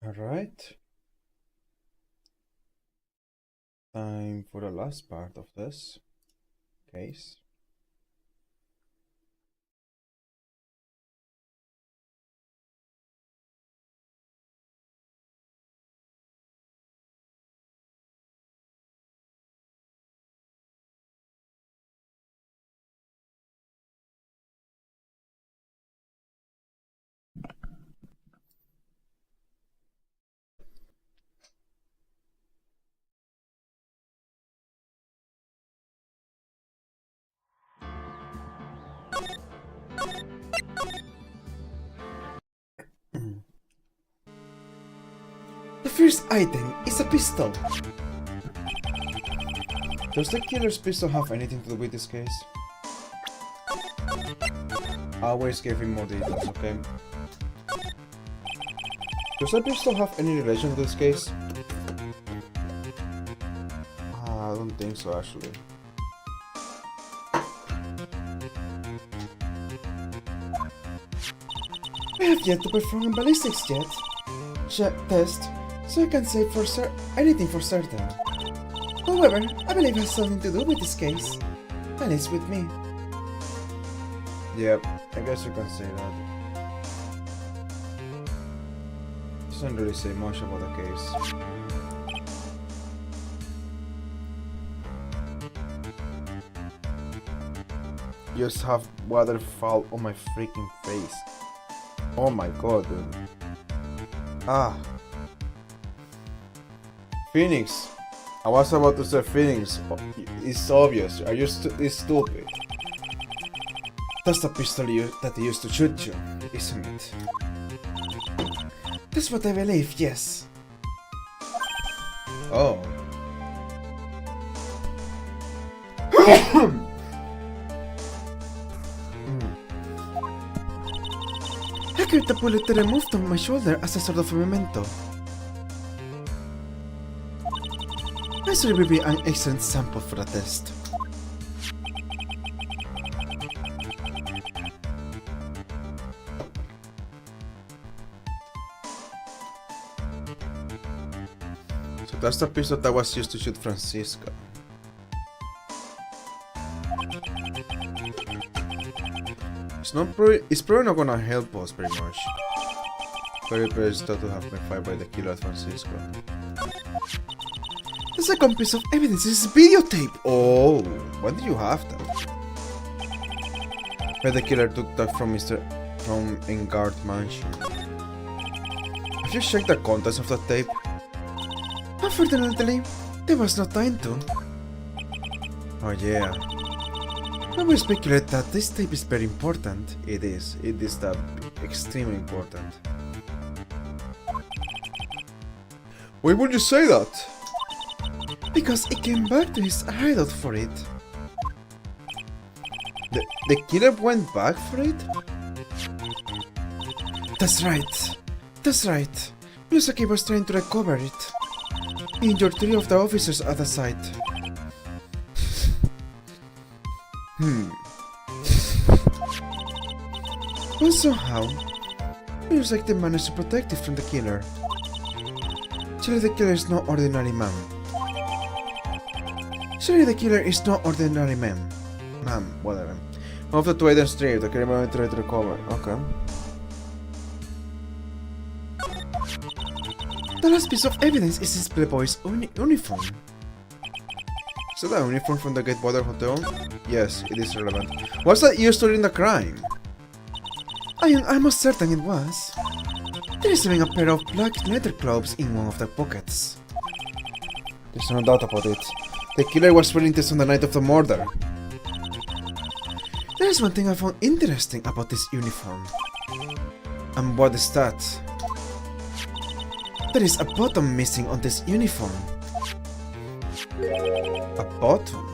Alright. Time for the last part of this case. The first item is a pistol. Does the killer's pistol have anything to do with this case? I always gave him more details, okay? Does the pistol have any relation to this case? I don't think so, actually. I have yet to perform a ballistics test, so I can't say for anything for certain. However, I believe it has something to do with this case. At least with me. Yep, I guess you can say that. Doesn't really say much about the case. Just have water fall on my freaking face. Oh my god, dude. Ah. Phoenix. I was about to say Phoenix. It's obvious. Are you stupid? That's the pistol that they used to shoot you, isn't it? That's what I believe, yes. Oh. I carried the bullet removed from my shoulder as a sort of a memento. I should will be an excellent sample for the test. So that's the pistol that was used to shoot Francisca. It's probably not gonna help us very much. Very best to have been fired by the killer at Francisco. The second piece of evidence is videotape! Oh, why did you have that? Where the killer took that from from Engard Mansion. Have you checked the contents of the tape? Unfortunately, there was no time to. Oh yeah. I will speculate that this tape is very important. It is that extremely important. Why would you say that? Because he came back to his hideout for it. The killer went back for it? That's right. That's right. Yusaki was trying to recover it. He injured 3 of the officers at the site. But somehow, it looks like they managed to protect it from the killer. Surely the killer is no ordinary man. Surely the killer is no ordinary man. Ma'am, whatever. One of the 2 items stripped, the killer might try to recover. Okay. The last piece of evidence is his playboy's uniform. Is that a uniform from the Gatewater Hotel? Yes, it is relevant. Was that used during the crime? I am almost certain it was. There is even a pair of black leather gloves in one of the pockets. There's no doubt about it. The killer was wearing this on the night of the murder. There is one thing I found interesting about this uniform. And what is that? There is a button missing on this uniform. A button?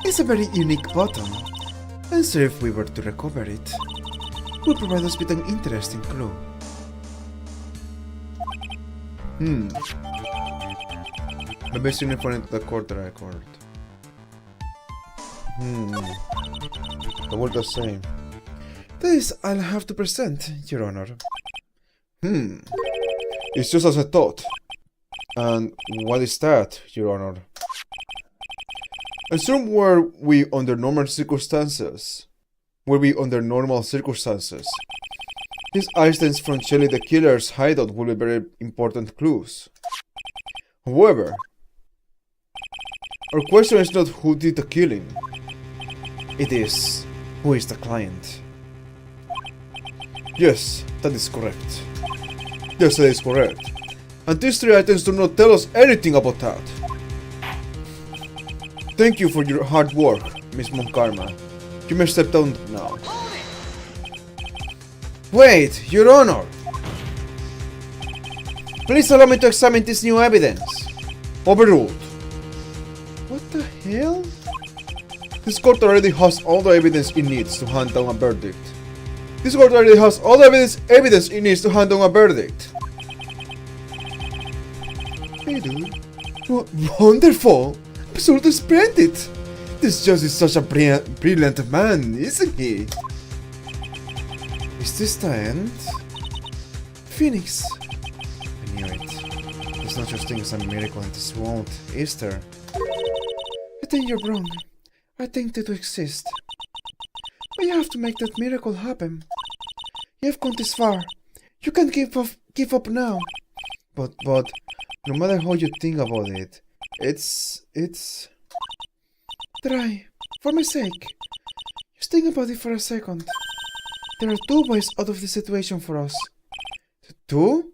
It's a very unique button. And so if we were to recover it, it would provide us with an interesting clue. The best uniform into the court record. The word the same. This I'll have to present, Your Honor. It's just as I thought. And what is that, Your Honor? Assume were we under normal circumstances. These items from Shelly the Killer's hideout will be very important clues. However, our question is not who did the killing. It is, who is the client? Yes, that is correct. Yes, that is correct. And these three items do not tell us anything about that. Thank you for your hard work, Miss Monkarma. You may step down now. Wait, Your Honor! Please allow me to examine this new evidence. Overruled. What the hell? This court already has all the evidence it needs to hand down a verdict. Hey dude. Wonderful! Absolutely splendid! This judge is such a brilliant man, isn't he? Is this the end? Phoenix! I knew it. There's no such thing as a miracle in this world, is there? I think you're wrong. I think they do exist. But you have to make that miracle happen. You have gone this far. You can't give up now. But, no matter how you think about it, it's... Try, for my sake. Just think about it for a second. There are two ways out of this situation for us. The two?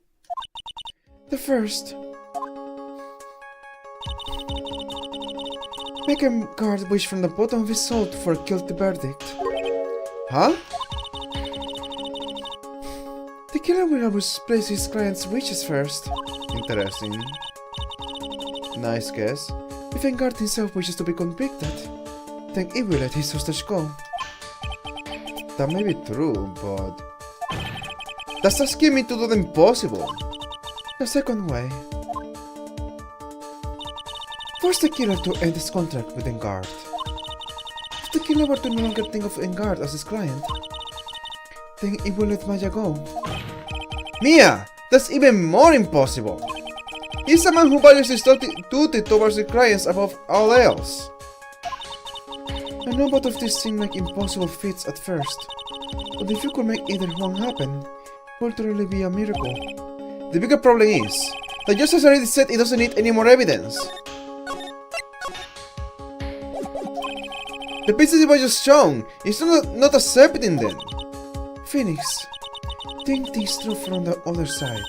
The first. Make a guard wish from the bottom of his soul for a guilty verdict. Huh? The killer will always place his client's wishes first. Interesting. Nice guess. If a guard himself wishes to be convicted, then he will let his hostage go. That may be true, but... that's asking me to do the impossible. The second way. Force the killer to end his contract with Engard. If the killer were to no longer think of Engard as his client, then he will let Maya go. Mia! That's even more impossible! He's a man who values his duty towards his clients above all else. I know both of these seem like impossible feats at first, but if you could make either one happen, it would really be a miracle. The bigger problem is, the judge has already said he doesn't need any more evidence. The pieces he was just shown, he's not accepting them. Phoenix, think things through from the other side.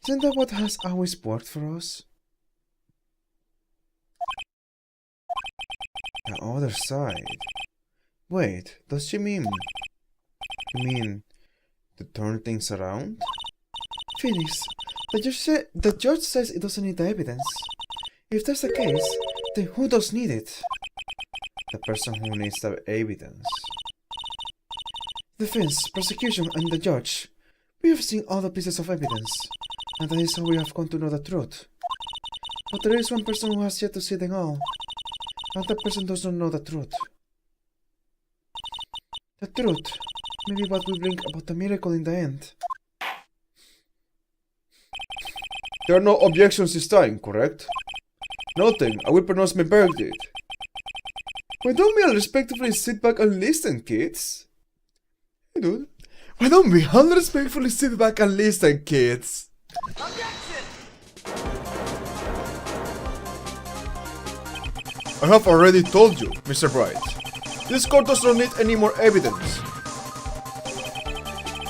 Isn't that what has always worked for us? The other side? Wait, does she mean... you mean... to turn things around? Phoenix, the judge says it doesn't need the evidence. If that's the case, then who does need it? The person who needs the evidence. Defense, prosecution, and the judge. We have seen all the pieces of evidence, and that is how we have come to know the truth. But there is one person who has yet to see them all, and that person does not know the truth. The truth may be what will bring about the miracle in the end. There are no objections this time, correct? Nothing. I will pronounce my verdict. Why don't we all respectfully sit back and listen, kids? Hey, dude. Why don't we all respectfully sit back and listen, kids? Objection! I have already told you, Mr. Bright. This court does not need any more evidence.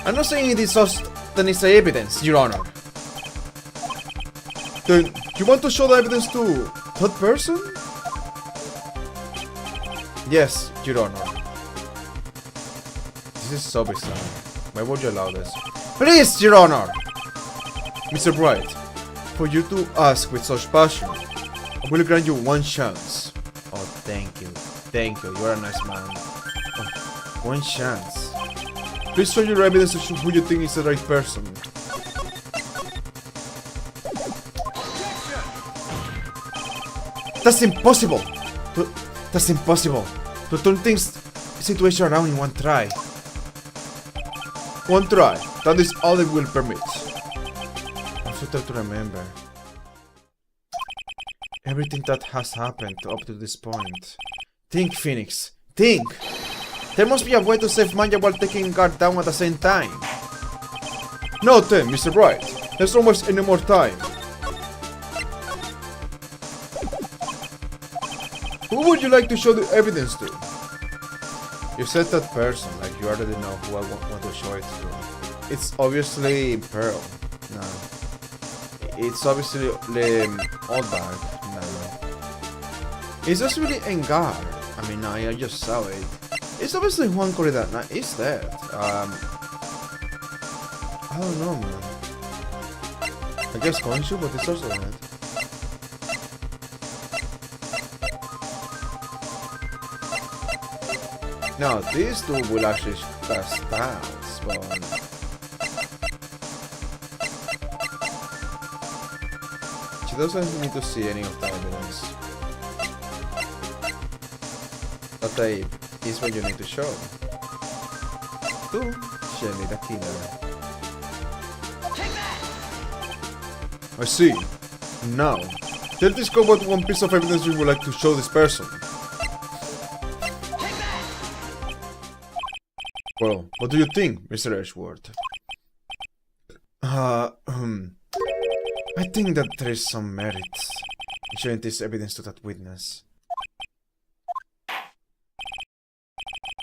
I'm not saying it is just that it's the evidence, Your Honor. Then, you want to show the evidence to that person? Yes, Your Honor. This is so bizarre. Why would you allow this? Please, Your Honor! Mr. Bright, for you to ask with such passion, I will grant you one chance. Oh, thank you. Thank you. You are a nice man. Oh, one chance. Please show your evidence to show who you think is the right person. That's impossible! That's impossible! To turn things situation around in one try. One try. That is all it will permit. I'm so trying to remember everything that has happened up to this point. Think, Phoenix. Think! There must be a way to save Maya while taking guard down at the same time. No, then, Mr. Bright. There's not much any more time. Who would you like to show the evidence to? You said that person, like you already know who I want to show it to. It's obviously Pearl. No. It's obviously Oldbag. No. It's just really Engar. I mean, I just saw it. It's obviously Juan Corrida. It's dead. I don't know, man. I guess Konshu, but it's also dead. Now, these two will actually cast spells, but she doesn't need to see any of the evidence. But tape is what you need to show. To Shelly the killer. I see. Now, tell this what one piece of evidence you would like to show this person. Well, what do you think, Mr. Ashworth? I think that there is some merit in showing this evidence to that witness.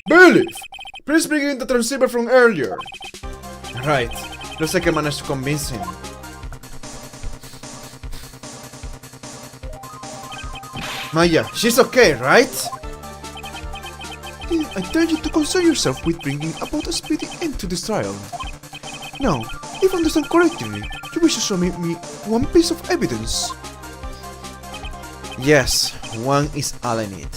Bailiff! Please bring in the transceiver from earlier! Right, looks like I managed to convince him. Maya, she's okay, right? I tell you to concern yourself with bringing about a speedy end to this trial. Now, if I understand correctly, you wish to show me one piece of evidence. Yes, one is all I need.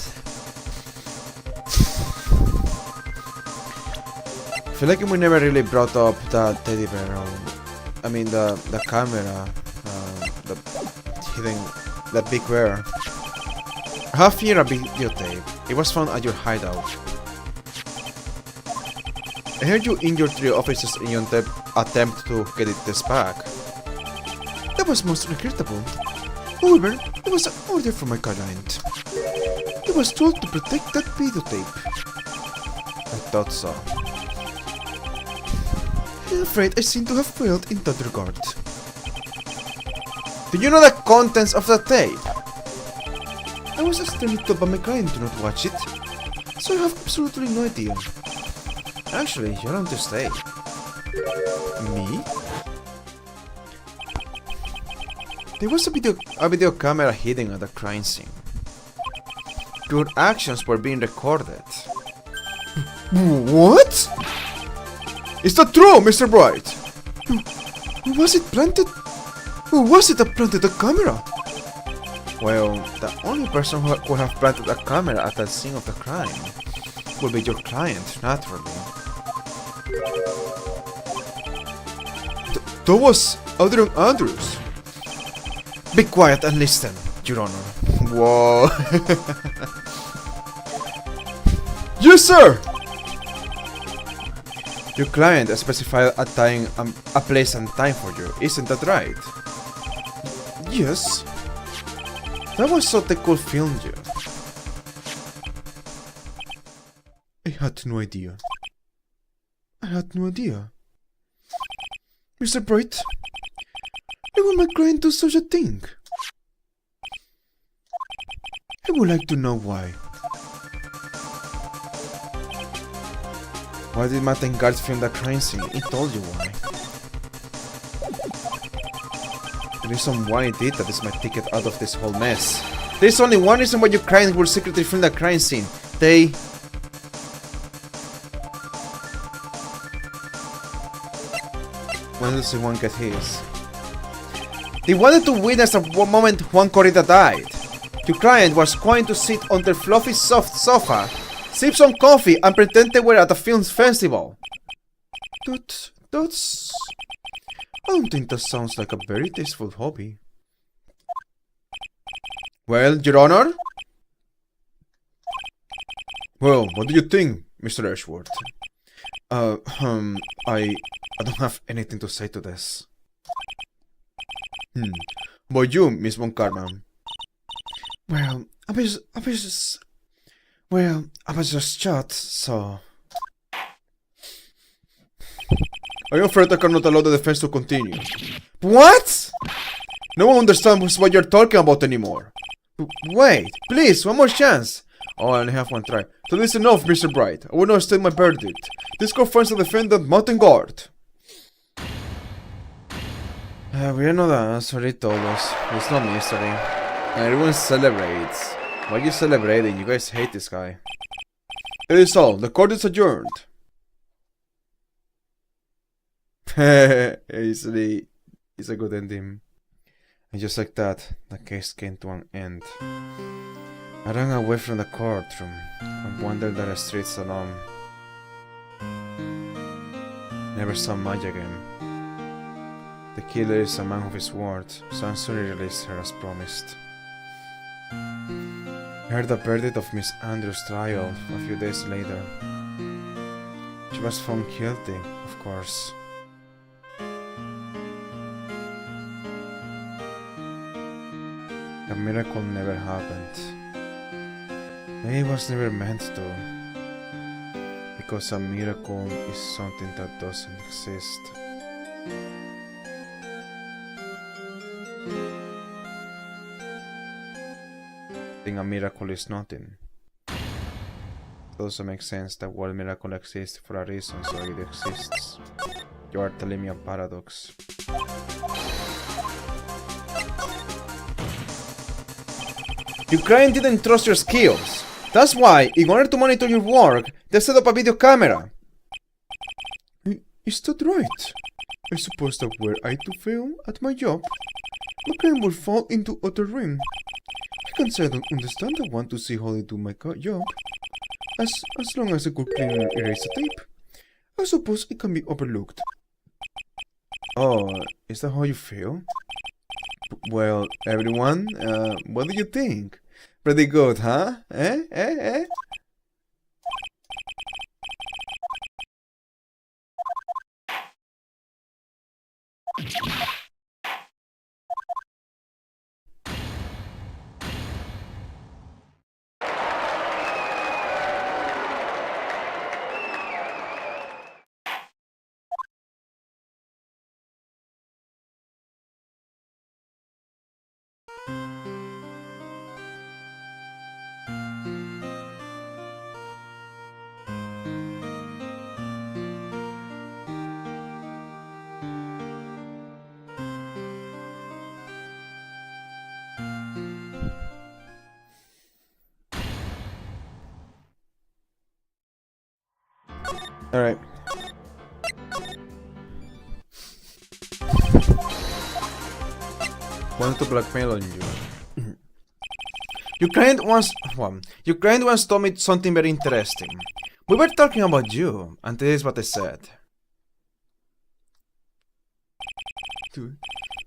I feel like we never really brought up the teddy bear. I mean the camera, the hidden, the big bear. I have here a videotape. It was found at your hideout. I heard you injured 3 officers in your attempt to get this back. That was most regrettable. However, it was an order from my client. He was told to protect that videotape. I thought so. I'm afraid I seem to have failed in that regard. Do you know the contents of the tape? I was extremely told by my client to not watch it, so I have absolutely no idea. Actually, you're on to stay. Me? There was a video camera hidden at the crime scene. Your actions were being recorded. What? Is that true, Mr. Bright? Who was it planted? Who was it that planted the camera? Well, the only person who could have planted a camera at the scene of the crime would be your client, naturally. That was Adrian Andrews. Be quiet and listen, Your Honor. Whoa. Yes, sir! Your client specified a place and time for you, isn't that right? Yes. That was so they could film you. I had no idea. Mr. Bright, why would my client do such a thing? I would like to know why. Why did Matt and guards film the crime scene? It told you why. The reason why I did that is my ticket out of this whole mess. There's only one reason why your client will secretly film the crime scene. When does one get his? They wanted to witness the moment Juan Corrida died. Your client was going to sit on their fluffy soft sofa, sip some coffee, and pretend they were at a film festival. That's... I don't think that sounds like a very tasteful hobby. Well, Your Honor? Well, what do you think, Mr. Ashworth? I don't have anything to say to this. About you, Miss Von Karman. Well, I was just shot, so... I am afraid I cannot allow the defense to continue. What? No one understands what you're talking about anymore. Wait, please, one more chance. Oh, I only have one try. So this is enough, Mr. Bright. I will not state my verdict. This court finds the defendant mountain guard. We are not the answer, he told us. It's no mystery. And everyone celebrates. Why are you celebrating? You guys hate this guy. It is all. The court is adjourned. It's a good ending. And just like that, the case came to an end. I ran away from the courtroom and wandered down the streets alone. Never saw Maya again. The killer is a man of his word, so I soon released her as promised. I heard the verdict of Miss Andrews' trial a few days later. She was found guilty, of course. The miracle never happened. Maybe it was never meant to. Because a miracle is something that doesn't exist. I think a miracle is nothing. It doesn't make sense that one miracle exists for a reason, so it exists. You are telling me a paradox. Your client didn't trust your skills. That's why, in order to monitor your work, they set up a video camera. Is that right? I suppose that were I to fail at my job, my client would fall into utter ruin. I can say I don't understand. I want to see how they do my job. As long as I could clean and erase the tape, I suppose it can be overlooked. Oh, is that how you feel? Well, everyone, what do you think? Pretty good, huh? Eh? Alright. Want to blackmail on you. Your client once told me something very interesting. We were talking about you, and this is what I said. Dude,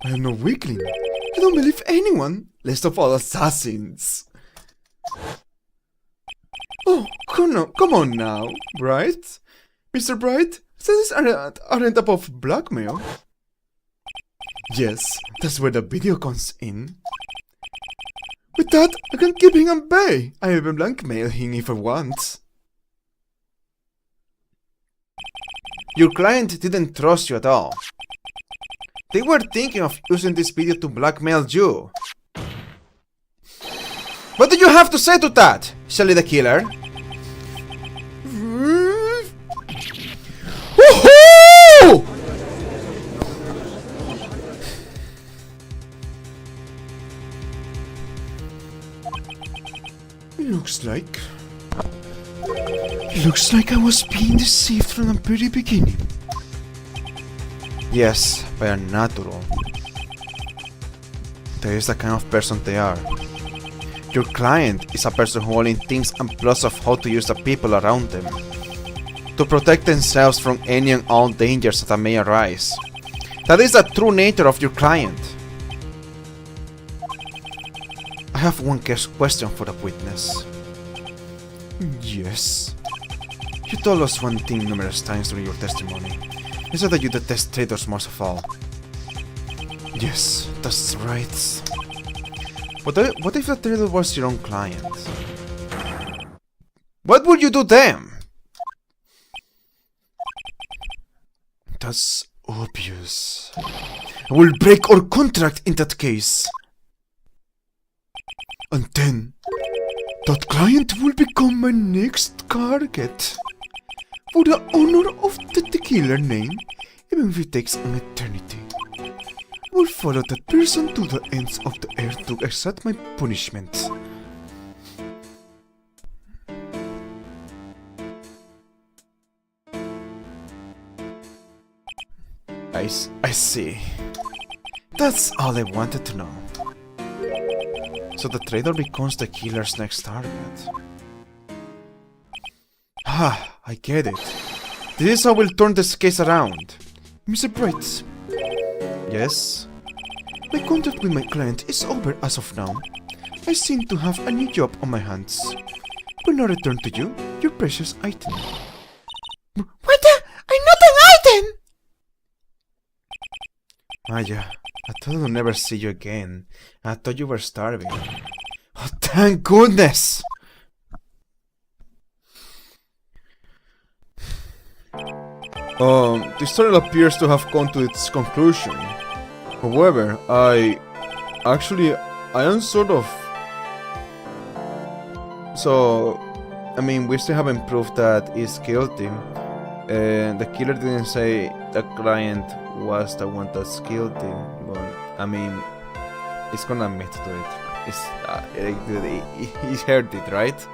I am no weakling. I don't believe anyone, least of all assassins. Oh, come on now, Bright. Mr. Bright, these aren't above blackmail. Yes, that's where the video comes in. With that, I can keep him at bay. I will blackmail him if I want. Your client didn't trust you at all. They were thinking of using this video to blackmail you. What do you have to say to that, Shelly the Killer? Woohoo! Looks like I was being deceived from the very beginning. Yes, by a natural. That is the kind of person they are. Your client is a person who only thinks and plots of how to use the people around them to protect themselves from any and all dangers that may arise. That is the true nature of your client. I have one question for the witness. Yes. You told us one thing numerous times during your testimony. You said that you detest traitors most of all. Yes, that's right. But what if the traitor was your own client? What would you do then? That's obvious. I will break our contract in that case. And then, that client will become my next target. For the honor of the killer name, even if it takes an eternity. I will follow that person to the ends of the earth to accept my punishment. I see. That's all I wanted to know. So the traitor becomes the killer's next target. Ah, I get it. This is how we'll turn this case around. Mr. Bright. Yes? My contract with my client is over as of now. I seem to have a new job on my hands. Will not return to you your precious item. What the? I'm not an item! Maya, I thought I would never see you again. I thought you were starving. Oh, thank goodness! The story appears to have come to its conclusion. However, I am sort of... So, I mean, we still haven't proved that he's guilty. The killer didn't say the client was the one that's guilty, but I mean, he's gonna admit to it. He's heard it, right?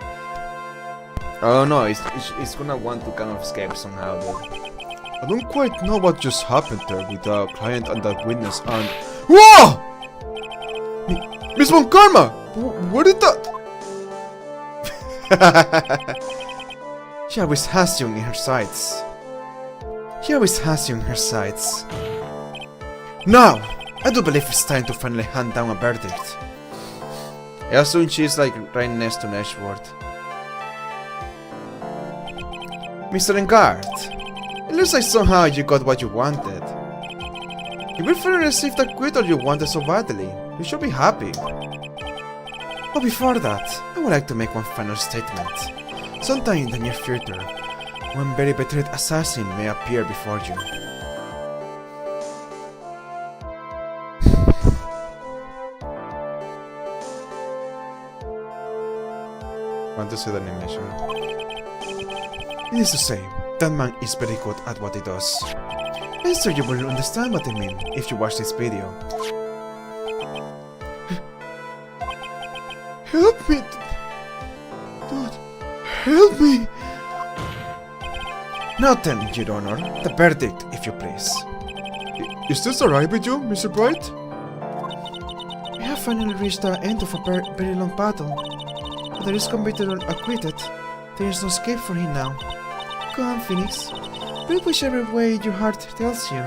Oh no, he's gonna want to kind of escape somehow, though. I don't quite know what just happened there with the client and that witness and... Whoa! Miss Von Karma! What did that... She always has you in her sights. She always has you in her sights. Now, I do believe it's time to finally hand down a verdict. I assume she's like right next to Nashworth. Mr. Engard, it looks like somehow you got what you wanted. You will finally receive the acquittal you wanted so badly. You should be happy. But before that, I would like to make one final statement. Sometime in the near future, one very betrayed assassin may appear before you. Want to see the animation? Needless to say, that man is very good at what he does. I'm sure you will understand what I mean if you watch this video. Help me! Dude, help me! Now then, Your Honor, the verdict, if you please. Is this alright with you, Mr. Bright? We have finally reached the end of a very long battle. Whether he's convicted or acquitted, there is no escape for him now. Go on, Phoenix. Do whichever way your heart tells you.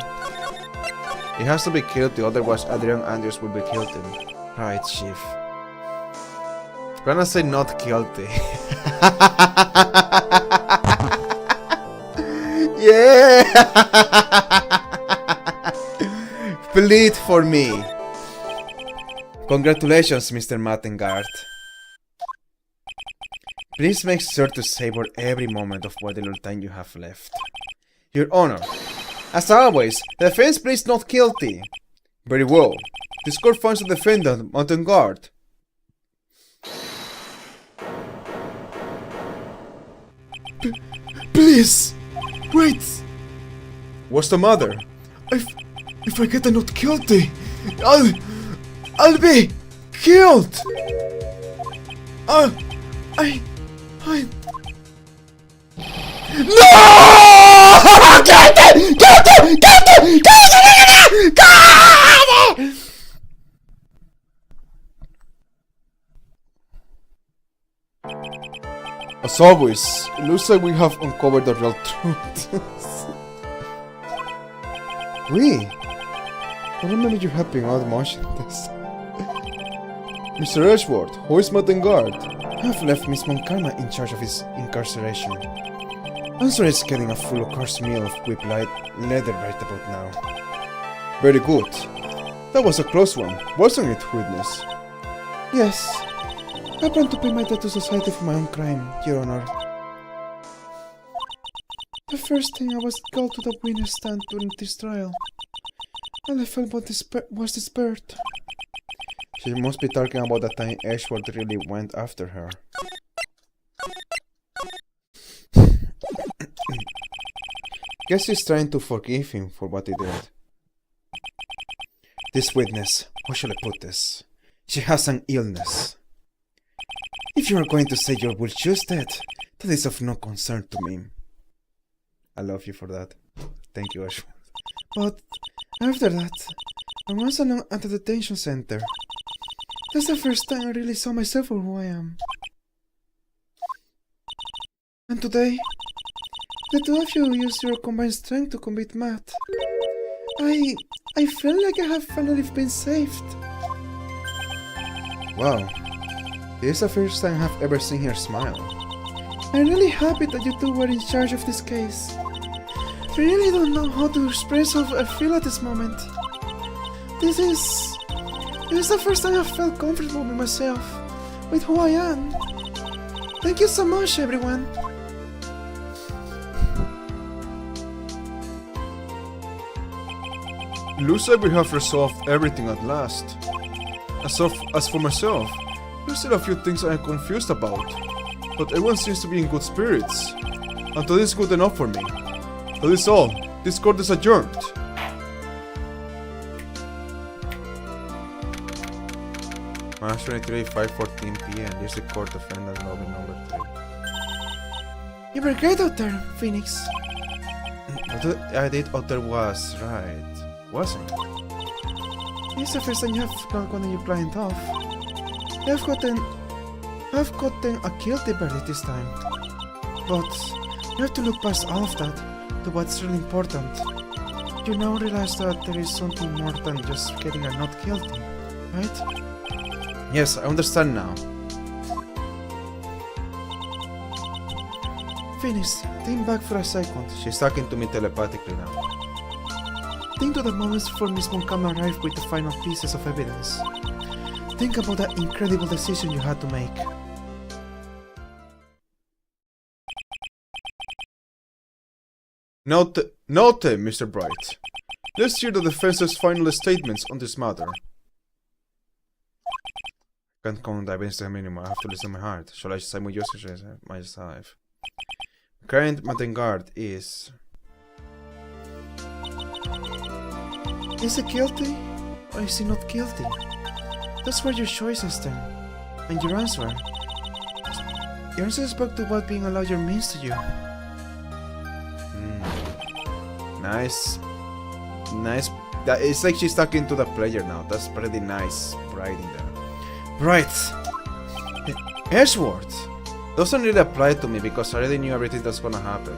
He has to be killed, otherwise Adrian Andrews will be killed too. Right, Chief. I'm gonna say not guilty. Yeah! Plead for me. Congratulations, Mr. Mattengard. Please make sure to savor every moment of what little time you have left. Your Honor, as always, the defense pleads not guilty. Very well. This court finds the defendant, Mattengard. Please! Wait! What's the matter? If I get not guilty, I'll be killed! No! As always, it looks like we have uncovered the real truth. We? I remember you helping out motionless. Mr. Ashworth, who is Mattengard? I have left Miss Monkarma in charge of his incarceration. Answer is getting a full course meal of whip leather right about now. Very good. That was a close one, wasn't it, witness? Yes. I plan to pay my debt to society for my own crime, Your Honor. The first thing I was called to the witness stand during this trial. All I felt was despair. She must be talking about the time Edgeworth really went after her. Guess she's trying to forgive him for what he did. This witness, how shall I put this? She has an illness. If you are going to say you will choose that is of no concern to me. I love you for that. Thank you, Edgeworth. But after that, I was alone at the detention center. That's the first time I really saw myself for who I am. And today, the two of you used your combined strength to convict Matt. I feel like I have finally been saved. Wow. This is the first time I've ever seen her smile. I'm really happy that you two were in charge of this case. I really don't know how to express how I feel at this moment. This is the first time I felt comfortable with myself, with who I am. Thank you so much, everyone. Looks like we have resolved everything at last. As for myself, there's still a few things I am confused about, but everyone seems to be in good spirits, and that is good enough for me. That is all. This court is adjourned. March 23, 5:14 p.m. This is the court defendant lobby number 3. You were great out there, Phoenix. I did other was right, wasn't it? It's the first time you have gotten your client off. I've gotten a guilty verdict this time. But you have to look past all of that to what's really important. You now realize that there is something more than just getting a not guilty, right? Yes, I understand now. Phoenix, think back for a second. She's talking to me telepathically now. Think to the moments before Miss Montcalm arrived with the final pieces of evidence. Think about that incredible decision you had to make. Note, Mr. Bright. Let's hear the defense's final statements on this matter. Can't convince them anymore. I have to listen to my heart. Shall I simultaneously myself? Current Matengard is... Is he guilty or is he not guilty? That's where your choices stand. And your answer spoke to what being a lawyer means to you. Nice. It's like she's talking to the player now. That's pretty nice writing there. Right. Edgeworth doesn't really apply to me because I already knew everything that's gonna happen.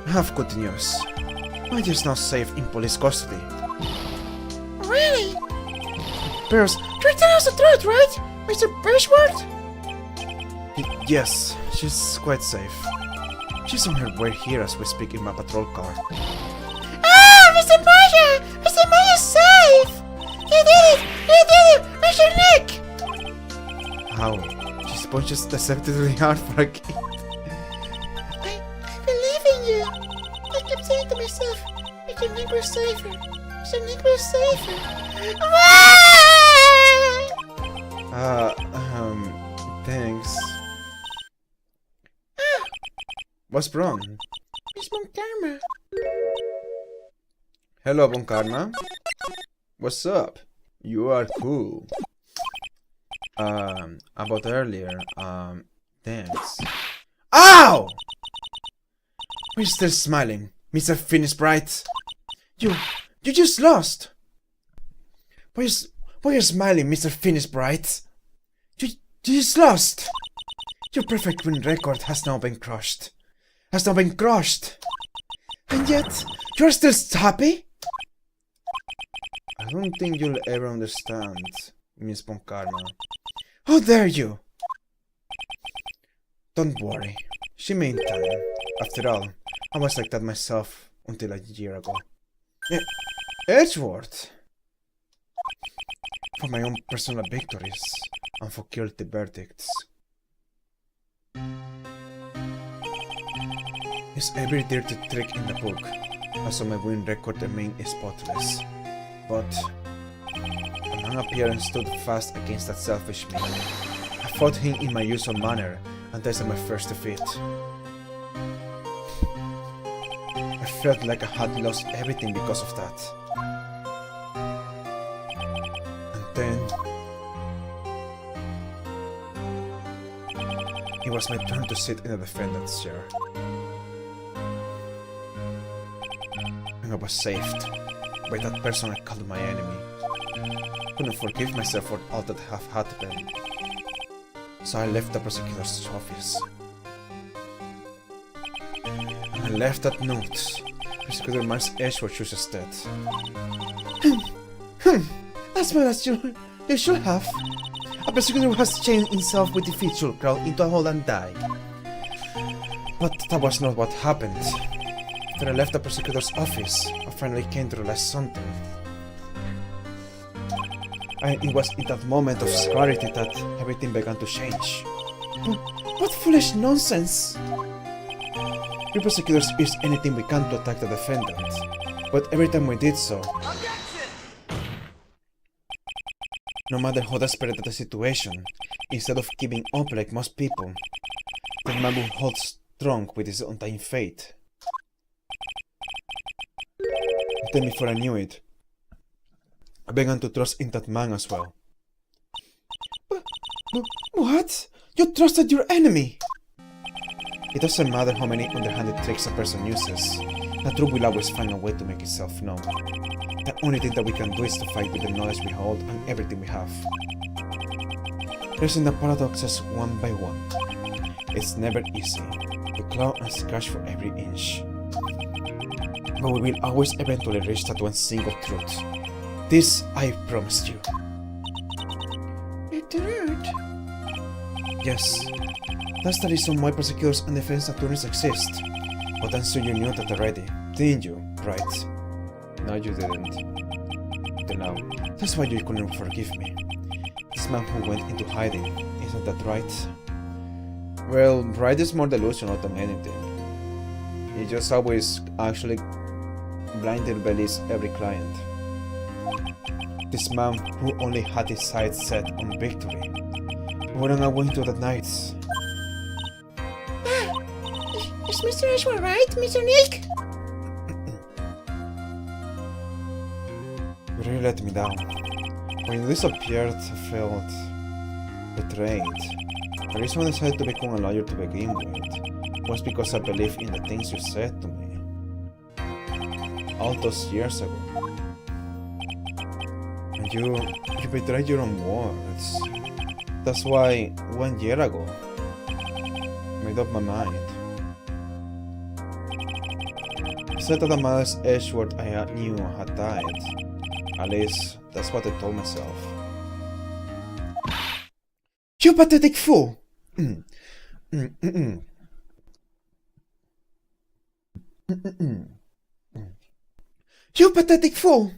I have good news. Maya is now safe in police custody. Really? Bears, you're telling us the truth, right, Mr. Edgeworth? Yes, she's quite safe. She's on her way here as we speak in my patrol car. Ah, Mr. Maya! Mr. Maya is safe! You did it! Where's your neck? How? She punches deceptively hard for a kid. I believe in you. I kept saying to myself, make your neighbor safer. Make your neighbor safer. Thanks. What's wrong? Miss Montkarma. Hello, Bonkarma. What's up? You are cool. About earlier, thanks. Ow! We're still smiling, Mr. Finis Bright. You just lost. Why are you smiling, Mr. Finis Bright? You just lost. Your perfect win record has now been crushed. And yet, you're still happy? I don't think you'll ever understand, Miss Bonkarma. How dare you? Don't worry. She made time. After all, I was like that myself until a year ago. Edgeworth! For my own personal victories and for guilty verdicts. Is every dirty trick in the book, also my win record remained spotless. But a man appeared and stood fast against that selfish me. I fought him in my usual manner and tasted my first defeat. I felt like I had lost everything because of that. And then it was my turn to sit in the defendant's chair. And I was saved by that person I called my enemy. I couldn't forgive myself for all that have happened. So I left the prosecutor's office. And I left that note. Prosecutor Miles Edgeworth chooses death. As well as you should have. A prosecutor who has chained himself with defeat should crawl into a hole and die. But that was not what happened. After I left the prosecutor's office, I finally came to realize something. And it was in that moment of clarity that everything began to change. What foolish nonsense! We prosecutors used anything we can to attack the defendant, but every time we did so, no matter how desperate the situation, instead of giving up like most people, the man would hold strong with his undying faith. And then before I knew it, I began to trust in that man as well. What? You trusted your enemy? It doesn't matter how many underhanded tricks a person uses, the truth will always find a way to make itself known. The only thing that we can do is to fight with the knowledge we hold and everything we have. Tracing the paradoxes one by one. It's never easy. We claw and scratch for every inch. But we will always eventually reach that one single truth. This I promised you. The truth? Yes. That's the reason why prosecutors and defense attorneys exist. But I'm sure you knew that already, didn't you? Right? No, you didn't. Until now. That's why you couldn't forgive me. This man who went into hiding, isn't that right? Well, right is more delusional than anything. He just always actually blindly believes every client. This man who only had his sights set on victory. Wouldn't I went to the nights? Is Mr. Edgeworth right, Mr. Nick? You really let me down. When you disappeared, I felt betrayed. The reason I decided to become a lawyer to begin with was because I believed in the things you said to me. All those years ago. And you betrayed your own words. That's why 1 year ago, I made up my mind. I said that the Miles Edgeworth I knew had died. At least, that's what I told myself. You pathetic fool! You pathetic fool!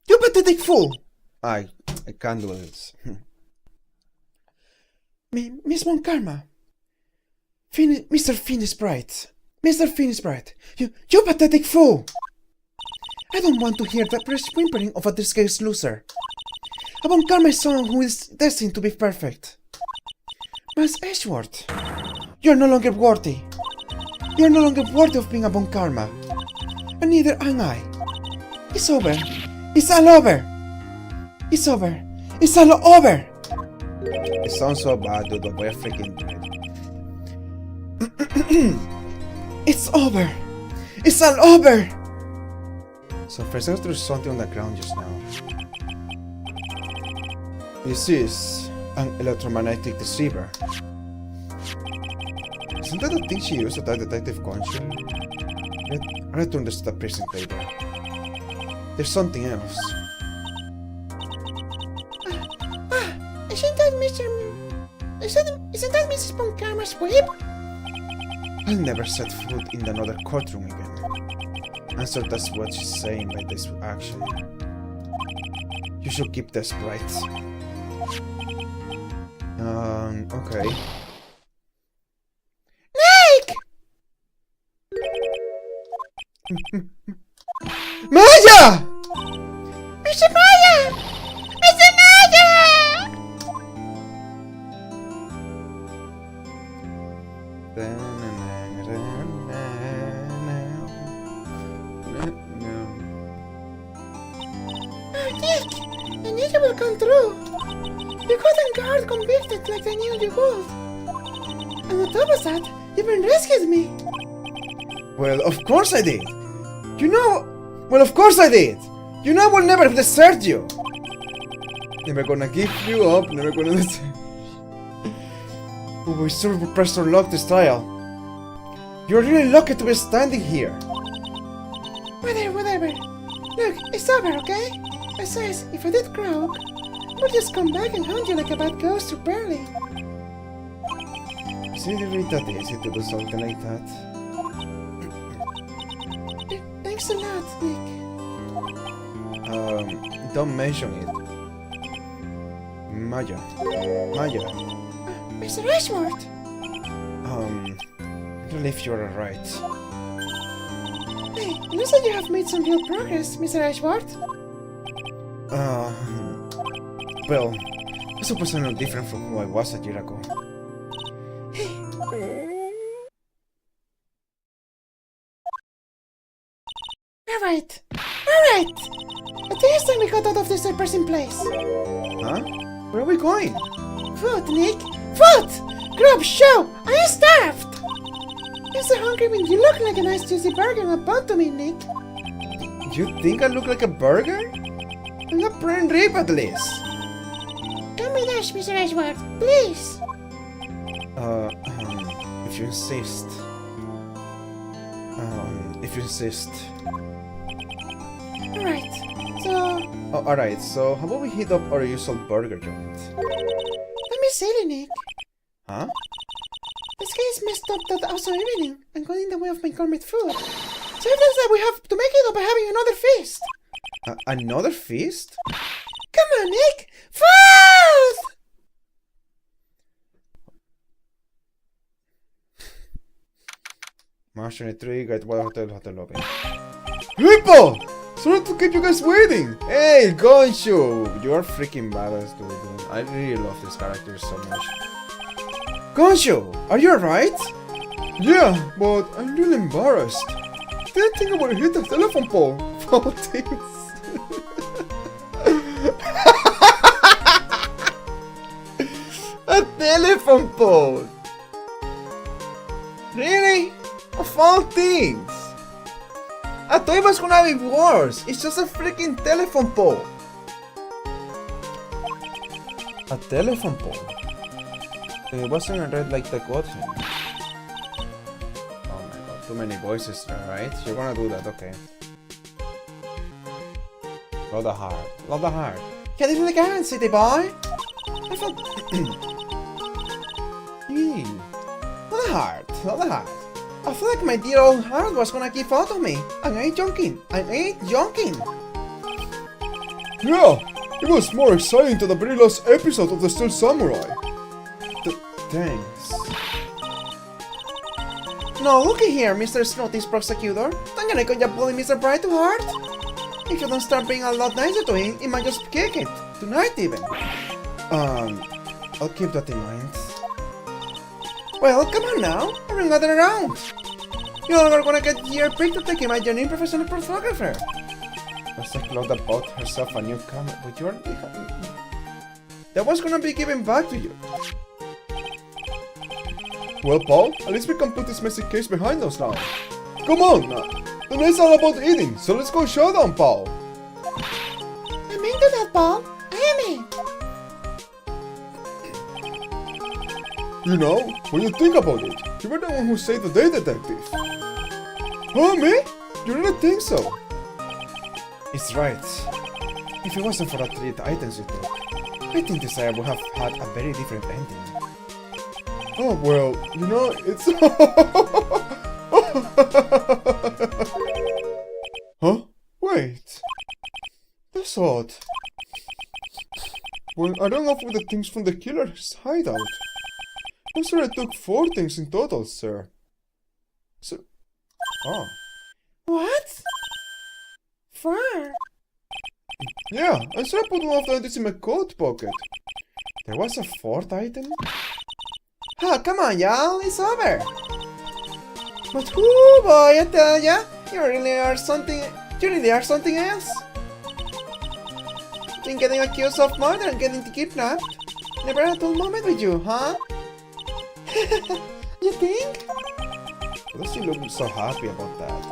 You pathetic fool! I can't do this. Miss Monkarma. Mr. Finis Bright. Mr. Finis Bright. You pathetic fool! I don't want to hear the whimpering of a disgraced loser. A Monkarma is someone who is destined to be perfect. Miles Edgeworth, you're no longer worthy. You're no longer worthy of being a Monkarma. And neither am I. It's over. It's all over. It's over. It's all over. It sounds so bad, dude, but we're freaking dead. It's over. It's all over. So first there's something on the ground just now. This is an electromagnetic deceiver. Isn't that the thing she used to attack Detective Conchu? I returned this to the prison table. There's something else. Isn't that Isn't that Mrs. Ponkarma's whip? I'll never set foot in another courtroom again. And so that's what she's saying by this action. You should keep this bright. Okay. Nick! Maya! Mr. Maya! Mr. Maya! Nick! I knew you will come through. You got a guard convicted like I knew you would. And on top of that, you even rescued me. Well, of course I did. You know... Well, of course I did. You know I will never desert you. Never gonna give you up, never gonna desert. Oh, we sure will press our luck this trial. You're really lucky to be standing here. Whatever. Look, it's over, okay? Besides, if I did croak, we'll just come back and haunt you like a bad ghost to Burley. Is it really that easy to do something like that? Thanks a lot, Nick. Don't mention it. Maya. Mr. Ashworth! I believe you're right. Hey, it looks like you have made some real progress, Mr. Ashworth. Well, I suppose I'm not different from who I was a year ago. Alright. I think it's time we got out of this depressing place. Huh? Where are we going? Food, Nick! Food! Grub, show! I am starved! You're so hungry when you look like a nice juicy burger and a bun to me, Nick. You think I look like a burger? I'm not prime rib at least. Come with us, Mr. Ashworth, please. If you insist. If you insist. Alright, So how about we hit up our usual burger joint? let me see, Nick. Huh? This guy is messed up that awesome evening and going in the way of my gourmet food. So if that's that, we have to make it up by having another feast. Another feast? Come on, Nick! Food! Marshall 3, Guide Hotel Lobby. People! Sorry to keep you guys waiting! Hey, Gonshu! You are freaking badass, dude. I really love this character so much. Gonshu! Are you alright? Yeah, but I'm really embarrassed. Didn't think I would hit the telephone pole. Oh, things. A telephone pole! Really? Of all things! I thought it was gonna be worse. It's just a freaking telephone pole. A telephone pole? It wasn't a red like the got him. Oh my god, too many voices there, right? You're gonna do that, okay. Love the heart. Love the heart. Get it again, city boy. I felt... Love the heart. Love the heart. I feel like my dear old heart was gonna give out on me. And I ain't joking. Yeah, it was more exciting than the very last episode of the Steel Samurai. Thanks. No, looky here, Mr. Snooty's prosecutor. I'm gonna go just bully Mr. Bright too hard. If you don't start being a lot nicer to him, he might just kick it. Tonight even. I'll keep that in mind. Well, come on now. Bring that around. You're never gonna get your pick to taking my genuine professional photographer. Was like Claudia bought herself a new camera, but you're... That was gonna be given back to you. Well, Paul, at least we can put this messy case behind us now. Come on now. The night's all about eating, so let's go showdown, Paul. I'm into that, Paul. I am in. You know, when you think about it, you were the one who saved the day detective. Oh, me? You really think so? It's right. If it wasn't for the 3 items you took, I think this would have had a very different ending. Oh, well, you know, it's... Huh? Wait. That's odd. Well, I don't know with the things from the killer's hideout. I'm sorry I took 4 things in total, sir. So... Oh. What? 4? Yeah, I saw I put one of the items in my coat pocket. There was a 4th item? Oh, come on, y'all, it's over. But whoo, boy, I tell ya, you really are something else. Been getting accused of murder and getting kidnapped. Never a dull moment with you, huh? You think? Why does she look so happy about that?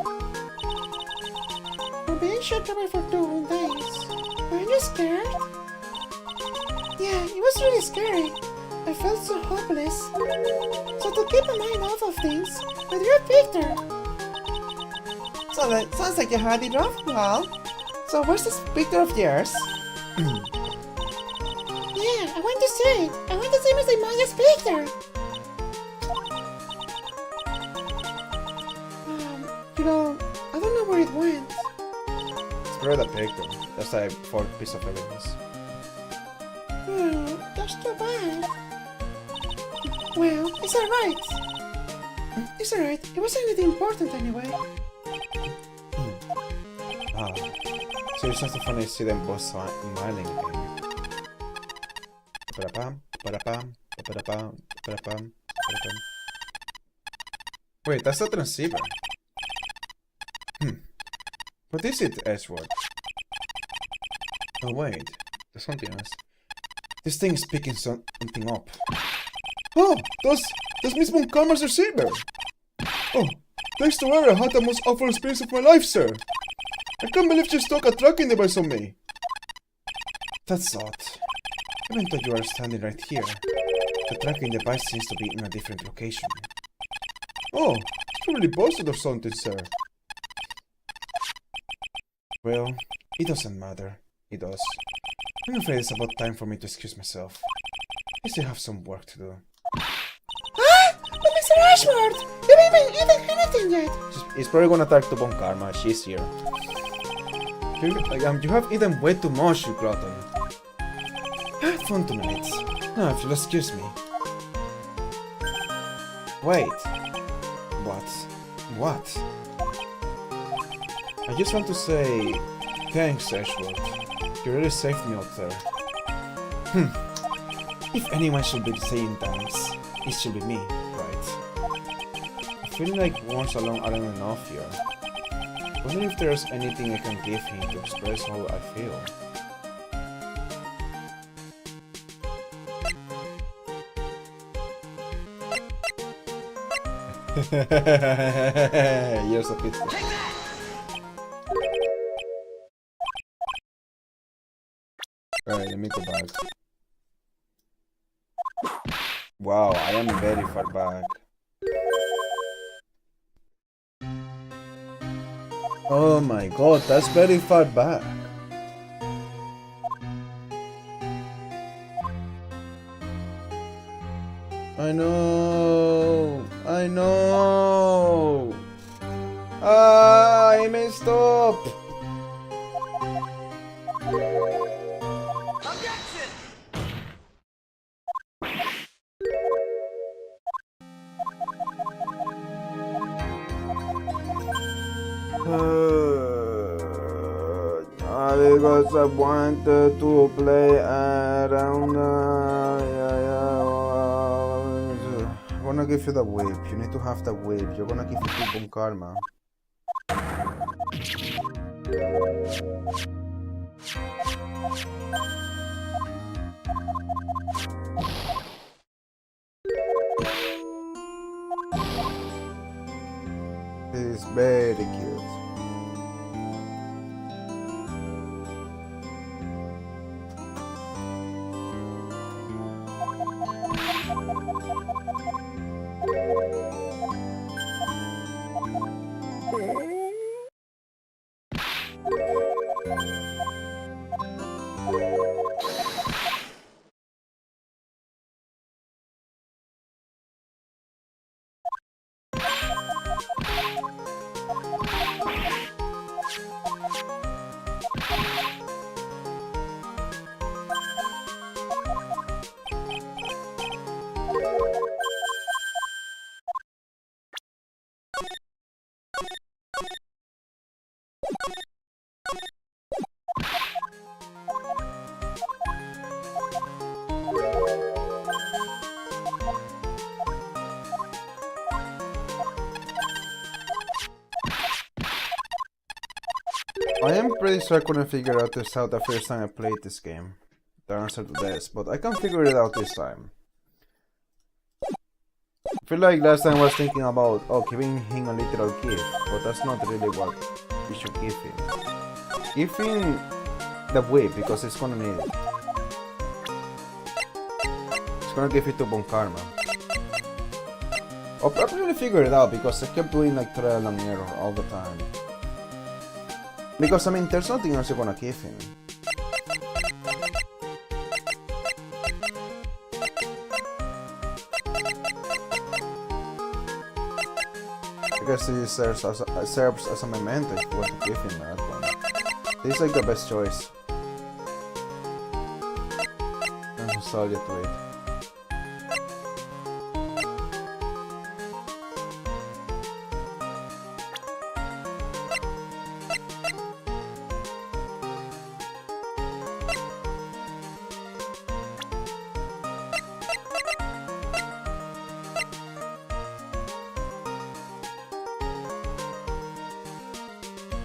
We're being shut away for 2 days. Were you scared? Yeah, it was really scary. I felt so hopeless. So to keep my mind off of things, I drew a picture. So that sounds like you had it rough, Val. So where's this picture of yours? Yeah, I want to see it. I want to see Mr. Maya's picture. You know, I don't know where it went. Screw the picture. That's a 4th piece of evidence. That's too bad. Well, it's alright. It's alright. It wasn't anything important anyway. Ah. So it's just funny to see them both smiling again. Ba-da-pam, ba-da-pam, ba-da-pam, ba-da-pam, ba-da-pam. Wait, that's the transceiver. What is it, Edgeworth? Oh wait, there's something else. This thing is picking something up. Oh, that's Miss Montgomery's receiver! Oh, thanks to her I had the most awful experience of my life, sir! I can't believe she stuck a tracking device on me! That's odd. Even though you are standing right here, the tracking device seems to be in a different location. Oh, it's probably busted or something, sir. Well, it doesn't matter. It does. I'm afraid it's about time for me to excuse myself. I still have some work to do. Ah! But Mr. Ashworth! You haven't eaten anything yet! He's probably gonna talk to Bon Karma. She's here. You have eaten way too much, you glutton. I had fun tonight. Now, if you'll excuse me. Wait. What? What? I just want to say thanks, Ashworth. You really saved me out there. If anyone should be saying thanks, it should be me, right? I feel like words alone aren't enough here. I wonder if there's anything I can give him to express how I feel. You're so pissed. Alright, let me go back. Wow, I am very far back. Oh my god, that's very far back. I know. Ah, I messed up. Because I wanted to play around. I'm gonna give you the whip. You need to have the whip. You're gonna give it to Bon Karma. This is very cute. I am pretty sure I couldn't figure out this out the first time I played this game. The answer to this, but I can figure it out this time. I feel like last time I was thinking about, oh, giving him a literal gift, but that's not really what we should give him. Give him the whip, because it's gonna need it. It's gonna give it to Bon Karma. I'll probably figure it out, because I kept doing like trial and error all the time. Because I mean, there's nothing else you're gonna give him. I guess this serves as a memento if you want to give him that one. This is like the best choice. And nostalgia to it.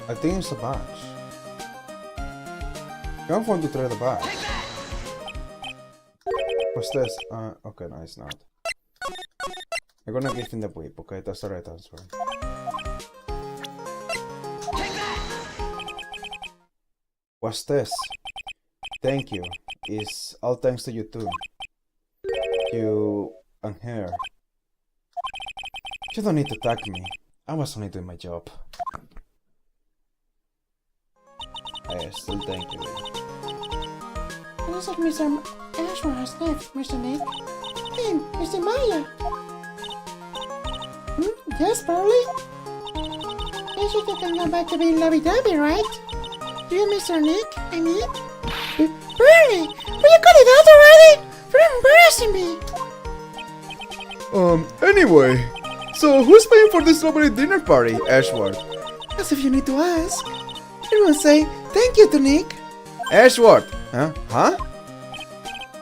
I think it's a badge. I'm going to try the badge. What's this? Okay, no, it's not. I'm gonna give him the whip. Okay, that's the right answer. What's this? Thank you. It's all thanks to you too. You and her. You don't need to tag me. I was only doing my job. I still thank you. Looks like Mr. Ashmore has left, Mr. Nick. Hey, Mr. Maya! Yes, Pearly? I think I can go back to being lovey-dovey, right? You, Mr. Nick, I mean? Pearly! Will you cut it out already? You're embarrassing me! Anyway, so who's paying for this lovely dinner party, Ashworth? As if you need to ask. Everyone say thank you to Nick. Ashworth! Huh?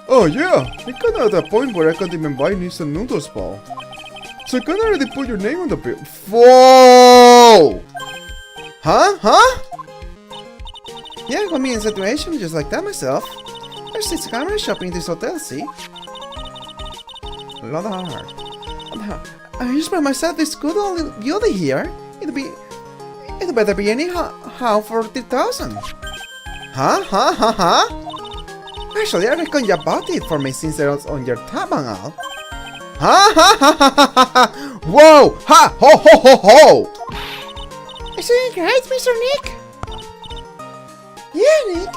Oh yeah, I kinda at a point where I can't even buy instant noodles, pal. So I kinda already put your name on the bill. Whoa! Huh? Yeah, got me in a situation just like that myself. There's 6 cameras shopping in this hotel, see? Lot hard. I just brought myself this good old beauty here. It'll better be anyhow for 3,000. Huh? Actually, I reckon you bought it for me since it's on your tab and all. Whoa! Ha! Ho! Is it right, Mr. Nick? Yeah, Nick.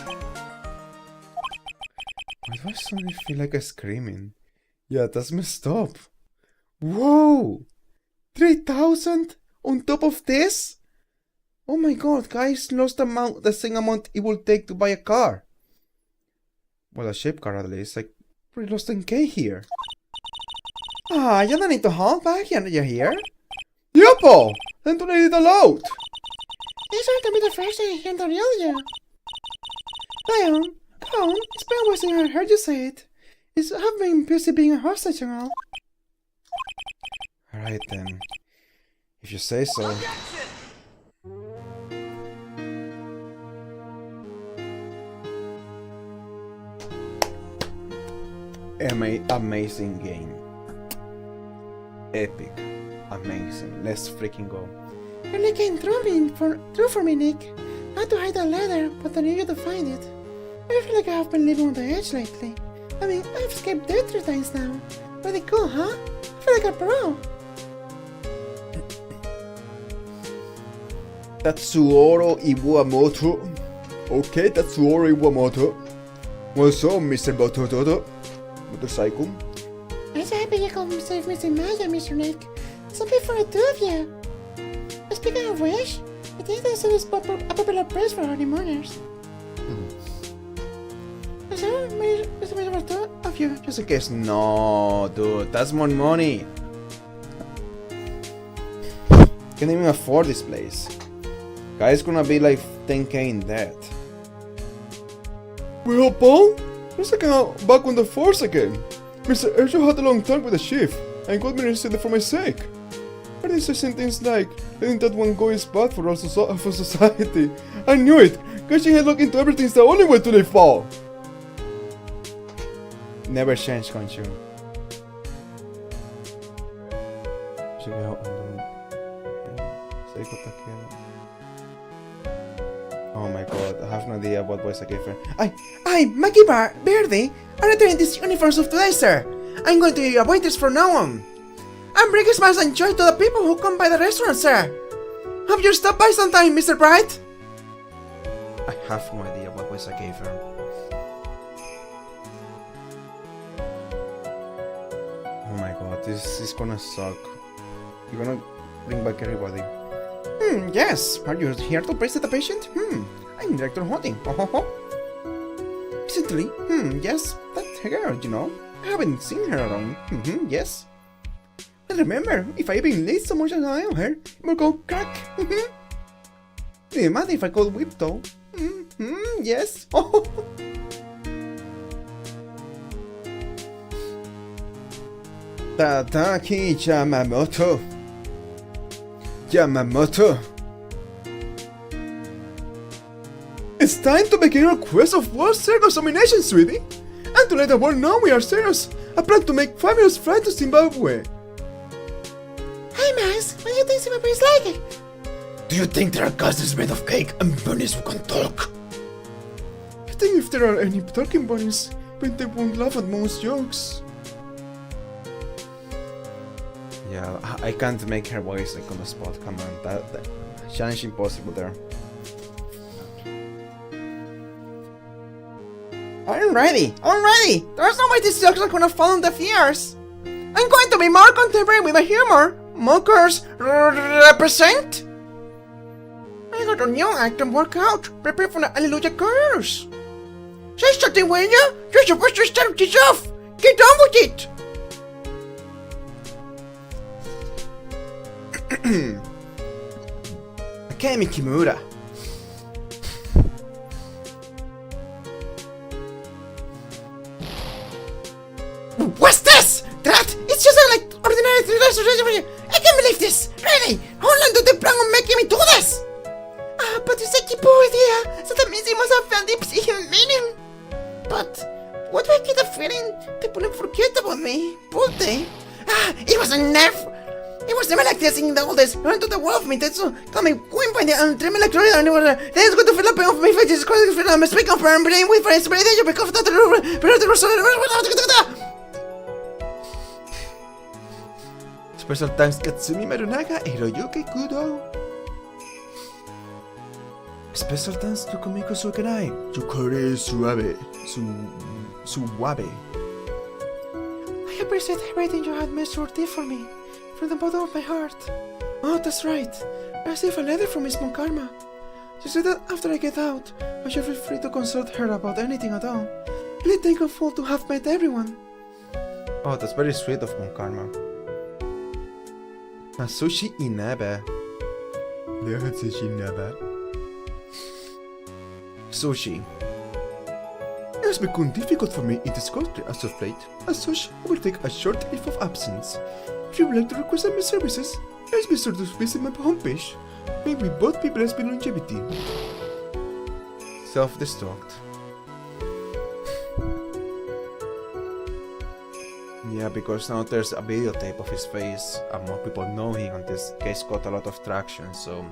Why do I suddenly feel like I'm screaming? Yeah, that's messed up. Whoa! 3,000 on top of this? Oh my god, guys, lost the same amount it will take to buy a car. Well, a shape car at least, like, pretty lost 10k here. You don't need to hold back, you're here. Yeah, Paul! Then don't need it allowed! This aren't to be the first thing I hear to yell you. Lion, come on, it's been a while since I heard you say it. I've been busy being a hostage and all. Alright then. If you say so. Amazing game. Epic. Amazing. Let's freaking go. You really came through for me, Nick. I had to hide that letter, but I need you to find it. I feel like I have been living on the edge lately. I mean, I've escaped death 3 times now. Pretty cool, huh? I feel like a pro. Tatsuoro Iwamoto. Okay, Tatsuoro Iwamoto. What's up, Mr. Motorcycle? I'm so happy you come save Mr. Maya, Mr. Nick. It's happy for the 2 of you. Speaking of which, I think this is a popular place for honeymooners. So, Mr. 2 of you. Just in case. No, dude, that's more money. Can't even afford this place. Guy's gonna be like 10k in debt. Well, Paul, looks like I'm back on the force again. Mr. Erjo had a long talk with the chief and got me arrested for my sake. What is saying things like, I think that one go is bad for our for society. I knew it! Cashing headlock into everything's the only way to they fall! Never change, can't you? Cheguei ao Oh my god, I have no idea what voice I gave her. Maggie Verde, I'm returning these uniforms of today, sir. I'm going to be a waitress from now on. I'm bringing smiles and joy to the people who come by the restaurant, sir. Hope you stop by sometime, Mr. Bright. I have no idea what voice I gave her. Oh my god, this is gonna suck. You're gonna bring back everybody. Yes. Are you here to visit the patient? I'm Director Hunting. Recently? Yes. That's her, you know. I haven't seen her around. Yes. And remember, if I even lay so much an eye on her, it will go crack. Didn't matter if I call whip though. Yes. Tadaki Yamamoto. Yamamoto. It's time to begin our quest of World Circus domination, sweetie. And to let the world know we are serious. I plan to make fabulous flight to Zimbabwe. Hey, Max, what do you think Zimbabwe is like? Do you think there are castles made of cake and bunnies who can talk? I think if there are any talking bunnies, then they won't laugh at most jokes. Yeah, I can't make her voice like on the spot. Come on, that challenge impossible there. I'm ready. There's no way these jokes are gonna fall on deaf ears. I'm going to be more contemporary with my humor. Mockers represent. I got a new act and workout. Prepare for the Hallelujah chorus. Say something, will you? You're supposed to start this off. Get on with it. Akemi Kimura. What's this? It's just like ordinary. I can't believe this. Really? How long do they plan on making me do this? But it's a cheapo idea. So that means they must have found deep meaning. But what do I get a feeling they wouldn't forget about me? Would they? It was a nerve. It was never like this in the oldest. I went to the world of me. That's call me going by the dream electronic and then it's going to feel the pain of my face. It's going to feel I'm speaking of her brain with friends. But then you become the Special thanks Katsumi Marunaga and Hiroyuki Kudo. Special thanks to Komiko Sukanai, Yukore Suabe. Suwabe. I appreciate everything you had made or did for me. From the bottom of my heart. Oh, that's right. I received a letter from Miss Monkarma. She said that after I get out, I should feel free to consult her about anything at all. Really thankful to have met everyone. Oh, that's very sweet of Monkarma. Sushi Inabe. Sushi. It has become difficult for me in this country as of late. As such, I will take a short leave of absence. If you would like to request my services, please be sure to visit my homepage. May we both be blessed with longevity. Self-destruct. Yeah, because now there's a videotape of his face and more people know him and this case got a lot of traction, so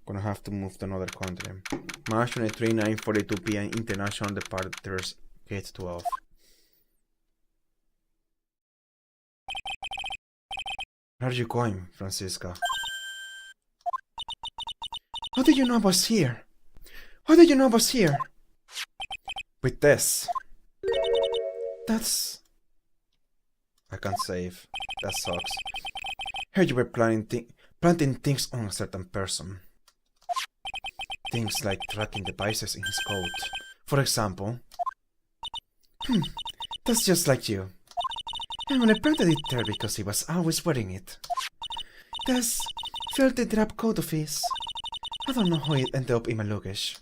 gonna have to move to another country. March 23, 9:42 p.m. International Departures, Gate 12. Where are you going, Francisca? How did you know I was here? How did you know I was here? With this. That's... I can't save. That sucks. Heard you were planting things on a certain person. Things like tracking devices in his coat. For example. That's just like you. And when I planted it there because he was always wearing it. That's filthy drab coat of his. I don't know how it ended up in my luggage.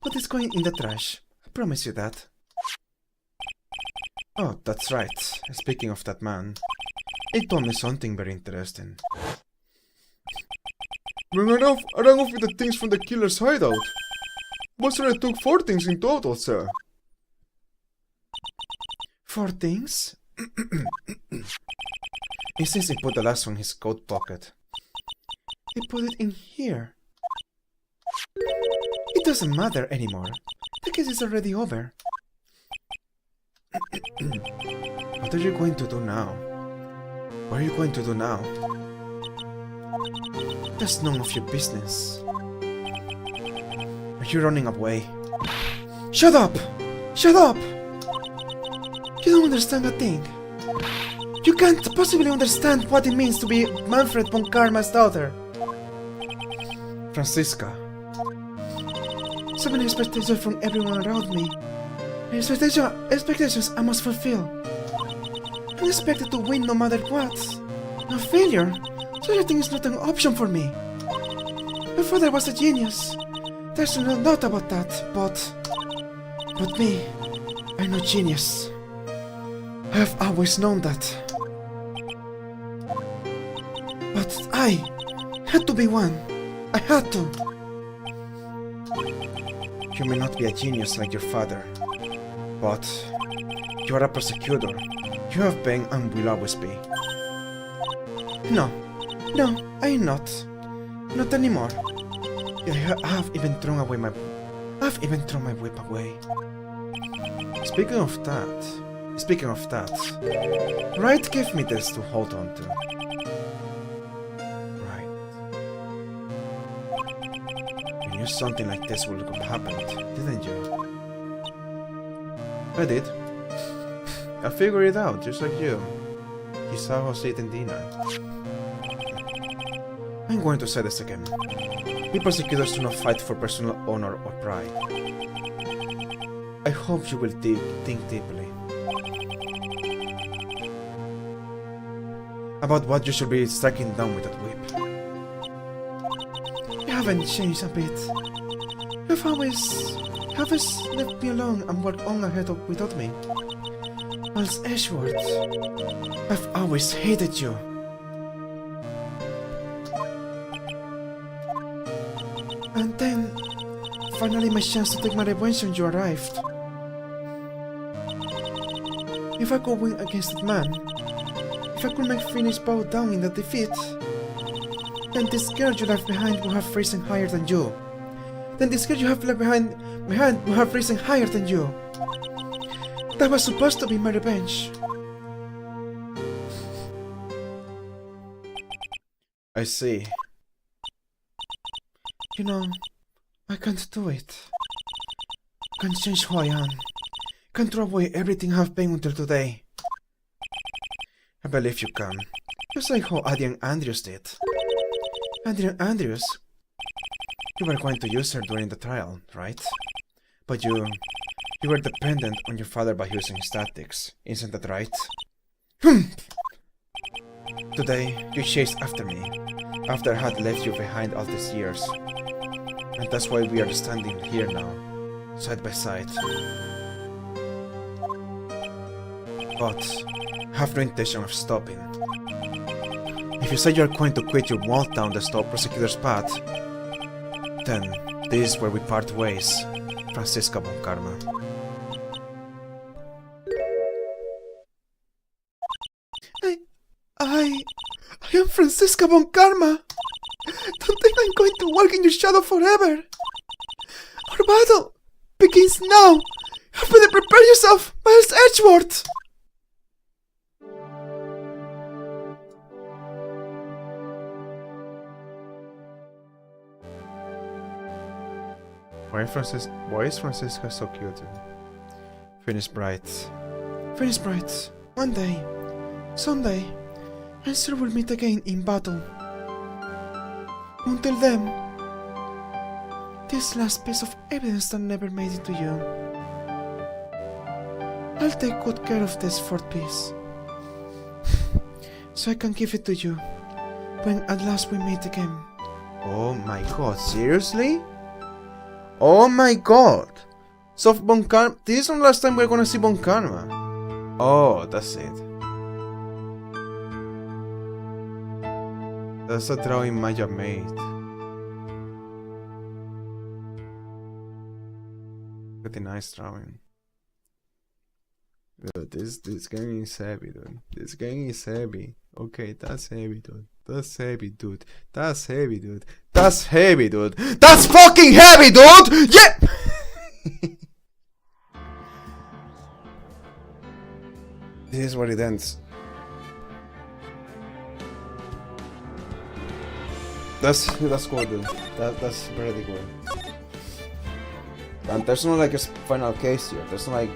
But it's going in the trash. I promise you that. Oh, that's right. Speaking of that man. He told me something very interesting. When I ran off with the things from the killer's hideout. Buster and I took 4 things in total, sir. 4 things? He says he put the last one in his coat pocket. He put it in here. It doesn't matter anymore. The case is already over. What are you going to do now? What are you going to do now? That's none of your business. Are you running away? Shut up! Shut up! You don't understand a thing. You can't possibly understand what it means to be Manfred von Karma's daughter. Franziska. So many expectations from everyone around me. Expectations I must fulfill. I'm expected to win no matter what. No failure. Such a thing is not an option for me. My father was a genius. There's no doubt about that, but me, I'm no genius. I have always known that. But I had to be one. I had to. You may not be a genius like your father, but you are a prosecutor. You have been and will always be. No, I'm not. Not anymore. I have even thrown my whip away. Speaking of that, Wright gave me this to hold on to. Right. You knew something like this would have happened, didn't you? I did. I figured it out, just like you. You saw us eating dinner. I'm going to say this again. We prosecutors do not fight for personal honor or pride. I hope you will think deeply about what you should be striking down with that whip. You haven't changed a bit. You've always left me alone and worked on ahead without me. As Edgeworth, I've always hated you. And then, finally my chance to take my revenge when you arrived. If I could win against that man, if I could make Phoenix bow down in that defeat, then this girl you left behind would have risen higher than you. Then this girl you have left behind would have risen higher than you. That was supposed to be my revenge. I see. You know, I can't do it. Can't change who I am. Can't throw away everything I've been until today. I believe you can. Just like how Adrian Andrews did. Adrian Andrews? You were going to use her during the trial, right? But you were dependent on your father by using his tactics, isn't that right? Today, you chased after me, after I had left you behind all these years. And that's why we are standing here now, side by side. But I have no intention of stopping. If you say you are going to quit your walk down the stop prosecutor's path, then this is where we part ways, Franziska von Karma. I am Franziska von Karma. Don't think I'm going to walk in your shadow forever. Our battle begins now. You better prepare yourself, Miles Edgeworth. Why is Franziska so cute? Phoenix Bright. Phoenix Bright, one day, someday, I'm sure we'll meet again in battle. Until then, this last piece of evidence that never made it to you. I'll take good care of this fourth piece, so I can give it to you when at last we meet again. Oh my god, seriously? Oh my god! So Von Karma, this is the last time we're gonna see Von Karma. Oh, that's it. That's a drawing Maya made. Pretty nice drawing. Dude, this game is heavy, dude. This game is heavy. Okay, that's heavy, dude. That's heavy, dude. That's heavy, dude. That's heavy, dude. That's fucking heavy, dude! Yeah! This is where it ends. That's cool, dude. That's pretty cool. And there's not like a final case here. There's not like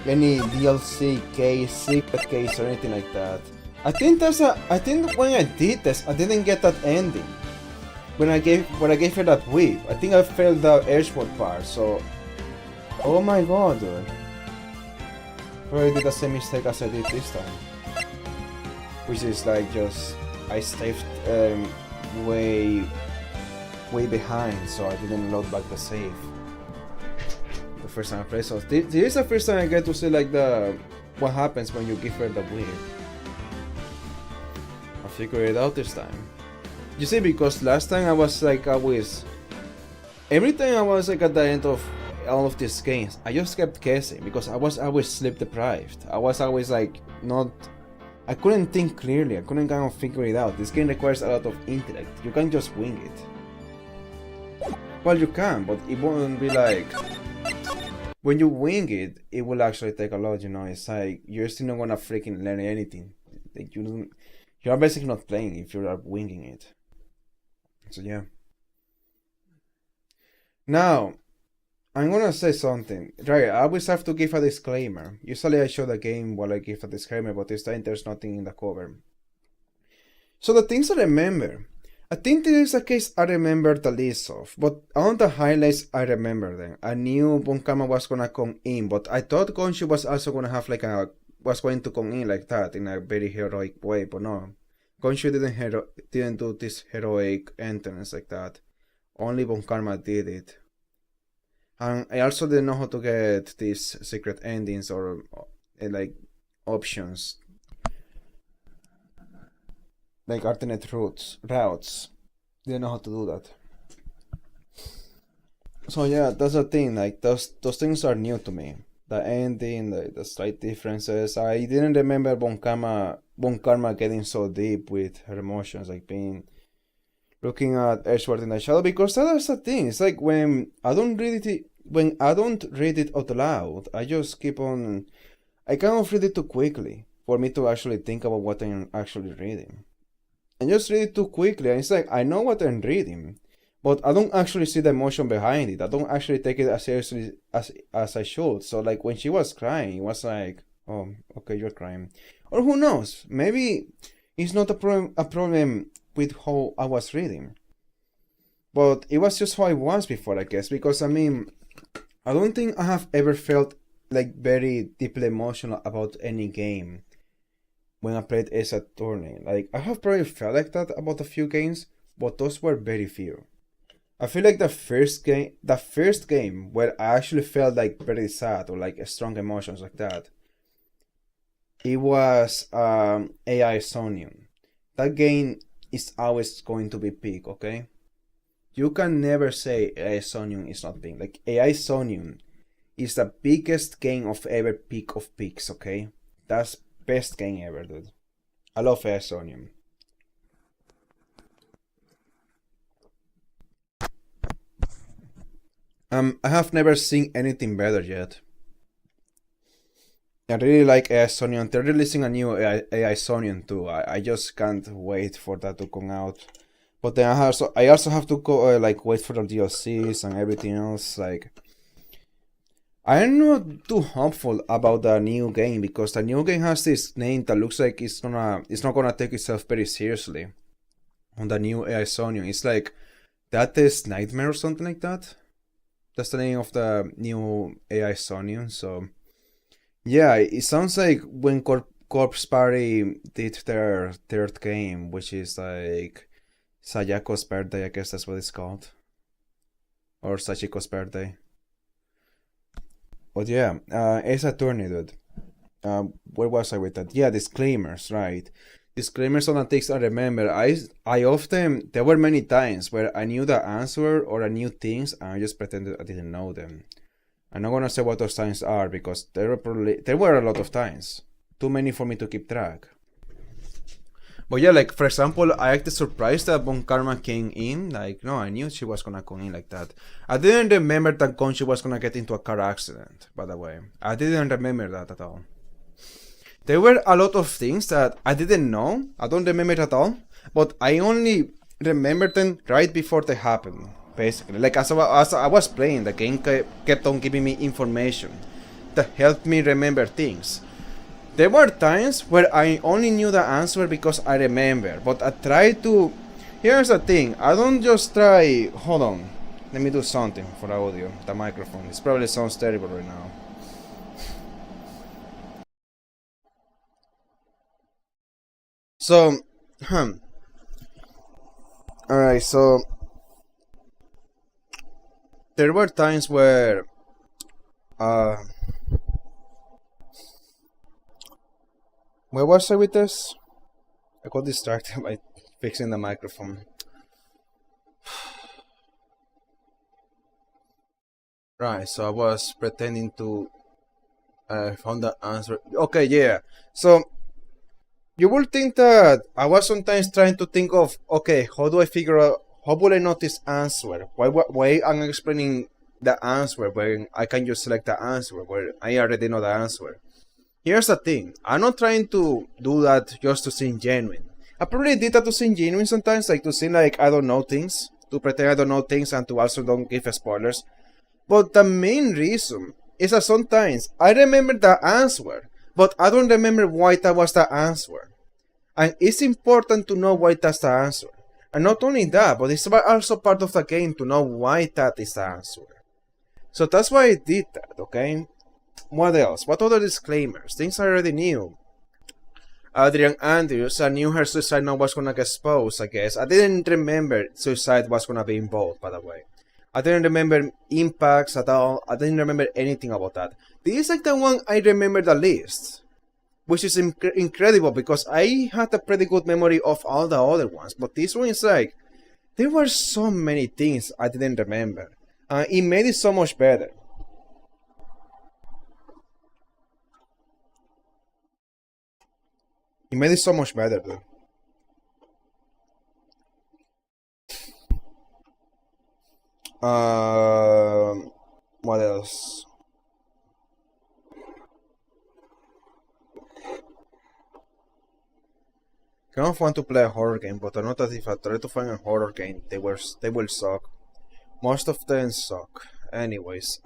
any DLC case, secret case, or anything like that. I think when I did this, I didn't get that ending. When I gave her that whip, I think I failed the Edgeworth part. So, oh my god, dude. Probably did the same mistake as I did this time. Which is like just I stayed way behind, so I didn't load back the save. The first time I played, so this is the first time I get to see like what happens when you give her the whip. I figured it out this time. You see, because last time I was like every time I was like at the end of all of these games, I just kept guessing because I was always sleep deprived. I was always like I couldn't think clearly. I couldn't kind of figure it out. This game requires a lot of intellect. You can't just wing it. Well, you can, but it won't be like when you wing it. It will actually take a lot. You know, it's like you're still not gonna freaking learn anything. Like you're basically not playing if you're winging it. So yeah. Now, I'm gonna say something. Right, I always have to give a disclaimer. Usually I show the game while I give a disclaimer, but this time there's nothing in the cover. So the things I remember. I think there is a case I remember the least of, but on the highlights I remember them. I knew Bunkama was gonna come in, but I thought Gonshu was also gonna have was going to come in like that in a very heroic way, but no. Gonshu didn't do this heroic entrance like that. Only Bunkarma did it. And I also didn't know how to get these secret endings or like options. Like alternate routes. Didn't know how to do that. So yeah, that's the thing, like those things are new to me. The ending, the slight differences. I didn't remember Bon Karma getting so deep with her emotions, like looking at Edgeworth in the shadow, because that's the thing. It's like when I don't read it out loud, I just keep on. I kind of read it too quickly for me to actually think about what I'm actually reading. I just read it too quickly, and it's like I know what I'm reading, but I don't actually see the emotion behind it. I don't actually take it as seriously as I should. So like when she was crying, it was like, oh, okay, you're crying, or who knows? Maybe it's not a problem with how I was reading, but it was just how I was before, I guess. Because I mean, I don't think I have ever felt like very deeply emotional about any game when I played Ace Attorney. Like I have probably felt like that about a few games, but those were very few. I feel like the first game where I actually felt like very sad or like strong emotions like that, it was AI Sonium. That game is always going to be peak, okay? You can never say AI Sonium is not peak. Like AI Sonium is the biggest game of ever peak of peaks, okay? That's best game ever, dude. I love AI Sonium. I have never seen anything better yet. I really like AI Sonium. They're releasing a new AI Sonium too. I just can't wait for that to come out. But then I also have to go wait for the DLCs and everything else. Like I'm not too hopeful about the new game because the new game has this name that looks like it's not gonna take itself very seriously. On the new AI Sonium, it's like That is Nightmare or something like that. That's the name of the new AI Sonium. So yeah, it sounds like when Corpse Party did their third game, which is like Sayako's Birthday, I guess that's what it's called. Or Sachiko's Birthday. But yeah, Ace Attorney, dude. Where was I with that? Yeah, disclaimers, right. disclaimers on the things I remember. I often, there were many times where I knew the answer or I knew things and I just pretended I didn't know them. I'm not gonna say what those times are because there were a lot of times. Too many for me to keep track. But yeah, like for example, I acted surprised that Von Karma came in. Like, no, I knew she was gonna come in like that. I didn't remember that Conchi was gonna get into a car accident, by the way. I didn't remember that at all. There were a lot of things that I didn't know. I don't remember at all. But I only remember them right before they happened. Basically, like as I was playing, the game kept on giving me information that helped me remember things. There were times where I only knew the answer because I remember, but I tried to... Here's the thing, I don't just try... Hold on, let me do something for the audio, the microphone. It probably sounds terrible right now. So, alright, so... There were times where where was I with this? I got distracted by fixing the microphone. Right, so I was pretending to found the answer. Okay, yeah. So you will think that I was sometimes trying to think of, okay, how do I figure out, how would I know this answer? Why I'm explaining the answer when I can just select the answer where I already know the answer? Here's the thing, I'm not trying to do that just to seem genuine. I probably did that to seem genuine sometimes, like to seem like I don't know things, to pretend I don't know things and to also don't give spoilers. But the main reason is that sometimes I remember the answer, but I don't remember why that was the answer. And it's important to know why that's the answer. And not only that, but it's also part of the game to know why that is the answer. So that's why I did that, okay? What else? What other disclaimers? Things I already knew. Adrian Andrews, I knew her suicide note was gonna get exposed, I guess. I didn't remember suicide was gonna be involved, by the way. I didn't remember impacts at all. I didn't remember anything about that. This is like the one I remember the least. Which is incredible because I had a pretty good memory of all the other ones. But this one is like, there were so many things I didn't remember. It made it so much better. It made it so much better, dude. What else? Kind of want to play a horror game, but I know that if I try to find a horror game, they will suck. Most of them suck. Anyways,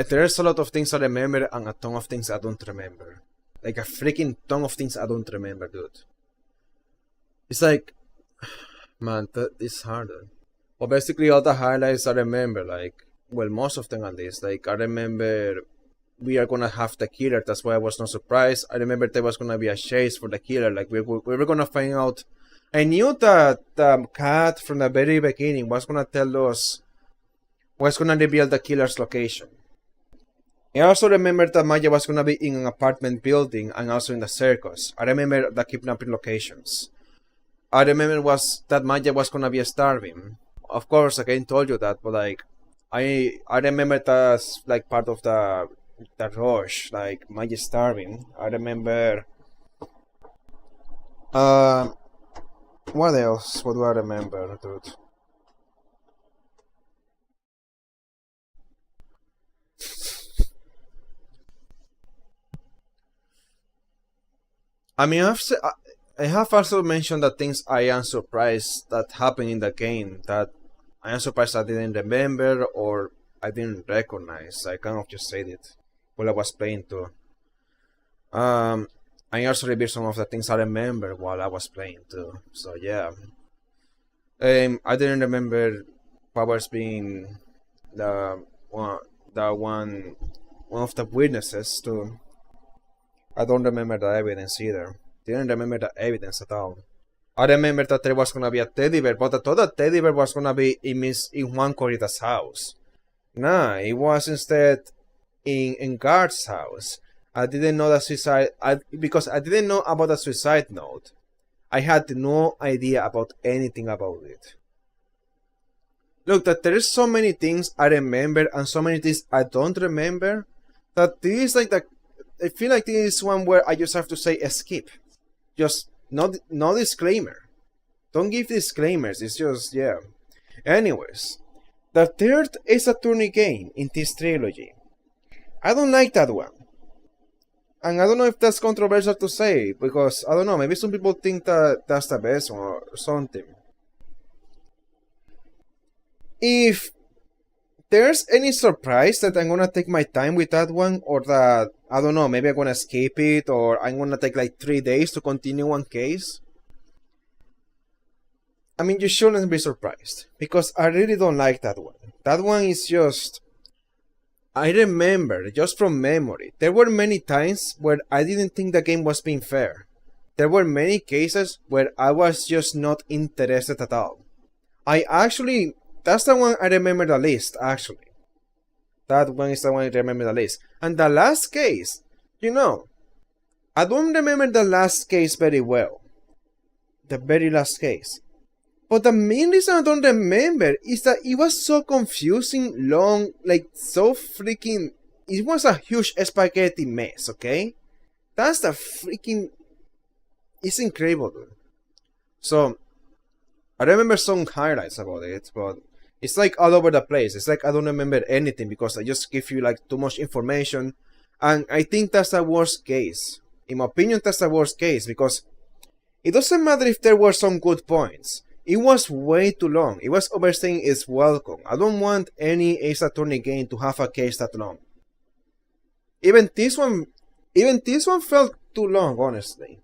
there's a lot of things I remember and a ton of things I don't remember. Like a freaking ton of things I don't remember, dude. It's like, man, that is harder. But basically all the highlights I remember, like, well, most of them at least. Like, I remember we are gonna have the killer, that's why I was not surprised. I remember there was gonna be a chase for the killer, like we were gonna find out. I knew that the cat from the very beginning was gonna tell us, was gonna reveal the killer's location. I also remember that Maya was gonna be in an apartment building and also in the circus. I remember the kidnapping locations. I remember that Maya was gonna be starving. Of course, again told you that, but like I remember that's like part of the rush, like Maya starving. I remember what else? What do I remember, dude? I mean, I have also mentioned that things I am surprised that happened in the game that I am surprised I didn't remember or I didn't recognize. I kind of just said it while I was playing too. I also revealed some of the things I remember while I was playing too. So yeah. I didn't remember Powers being one of the witnesses too. I don't remember the evidence either. Didn't remember the evidence at all. I remember that there was gonna be a teddy bear, but I thought that teddy bear was gonna be in Juan Corrida's house. Nah, it was instead in Guard's house. I didn't know the suicide, because I didn't know about the suicide note. I had no idea about anything about it. Look, that there's so many things I remember and so many things I don't remember, that this is like I feel like this is one where I just have to say skip. Just no disclaimer. Don't give disclaimers, it's just, yeah. Anyways, the third Ace Attorney game in this trilogy. I don't like that one. And I don't know if that's controversial to say, because, I don't know, maybe some people think that that's the best one or something. If there's any surprise that I'm gonna take my time with that one, or that, I don't know, maybe I'm gonna skip it, or I'm gonna take like 3 days to continue one case, I mean, you shouldn't be surprised, because I really don't like that one. That one is just... I remember, just from memory, there were many times where I didn't think the game was being fair. There were many cases where I was just not interested at all. That's the one I remember the least, actually. That one is the one I remember the least. And the last case, I don't remember the last case very well. The very last case. But the main reason I don't remember is that it was so confusing, long, like so freaking... It was a huge spaghetti mess, okay? That's the freaking... It's incredible, dude. So, I remember some highlights about it, but it's like all over the place. It's like I don't remember anything because I just give you like too much information. And I think that's the worst case. In my opinion, that's the worst case because it doesn't matter if there were some good points. It was way too long. It was overstaying its welcome. I don't want any Ace Attorney game to have a case that long. Even this one felt too long, honestly.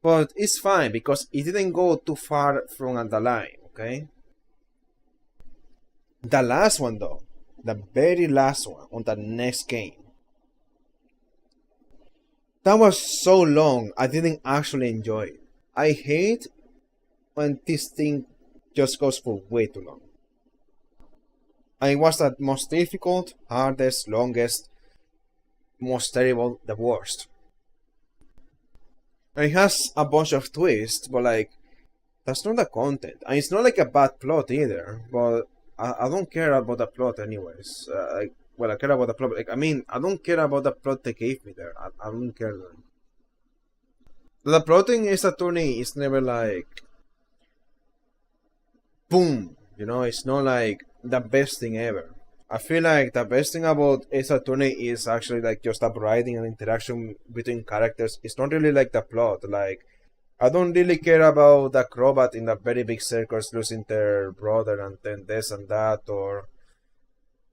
But it's fine because it didn't go too far from the line, okay? The last one though, the very last one on the next game. That was so long, I didn't actually enjoy it. I hate when this thing just goes for way too long. And it was the most difficult, hardest, longest, most terrible, the worst. And it has a bunch of twists, but like, that's not the content. And it's not like a bad plot either, but I don't care about the plot anyways. I care about the plot. I don't care about the plot they gave me there. I don't care. The plotting Ace Attorney is never like boom, it's not like the best thing ever. I feel like the best thing about Ace Attorney is actually like just the writing and interaction between characters. It's not really like the plot. Like, I don't really care about the acrobat in the very big circus losing their brother and then this and that, or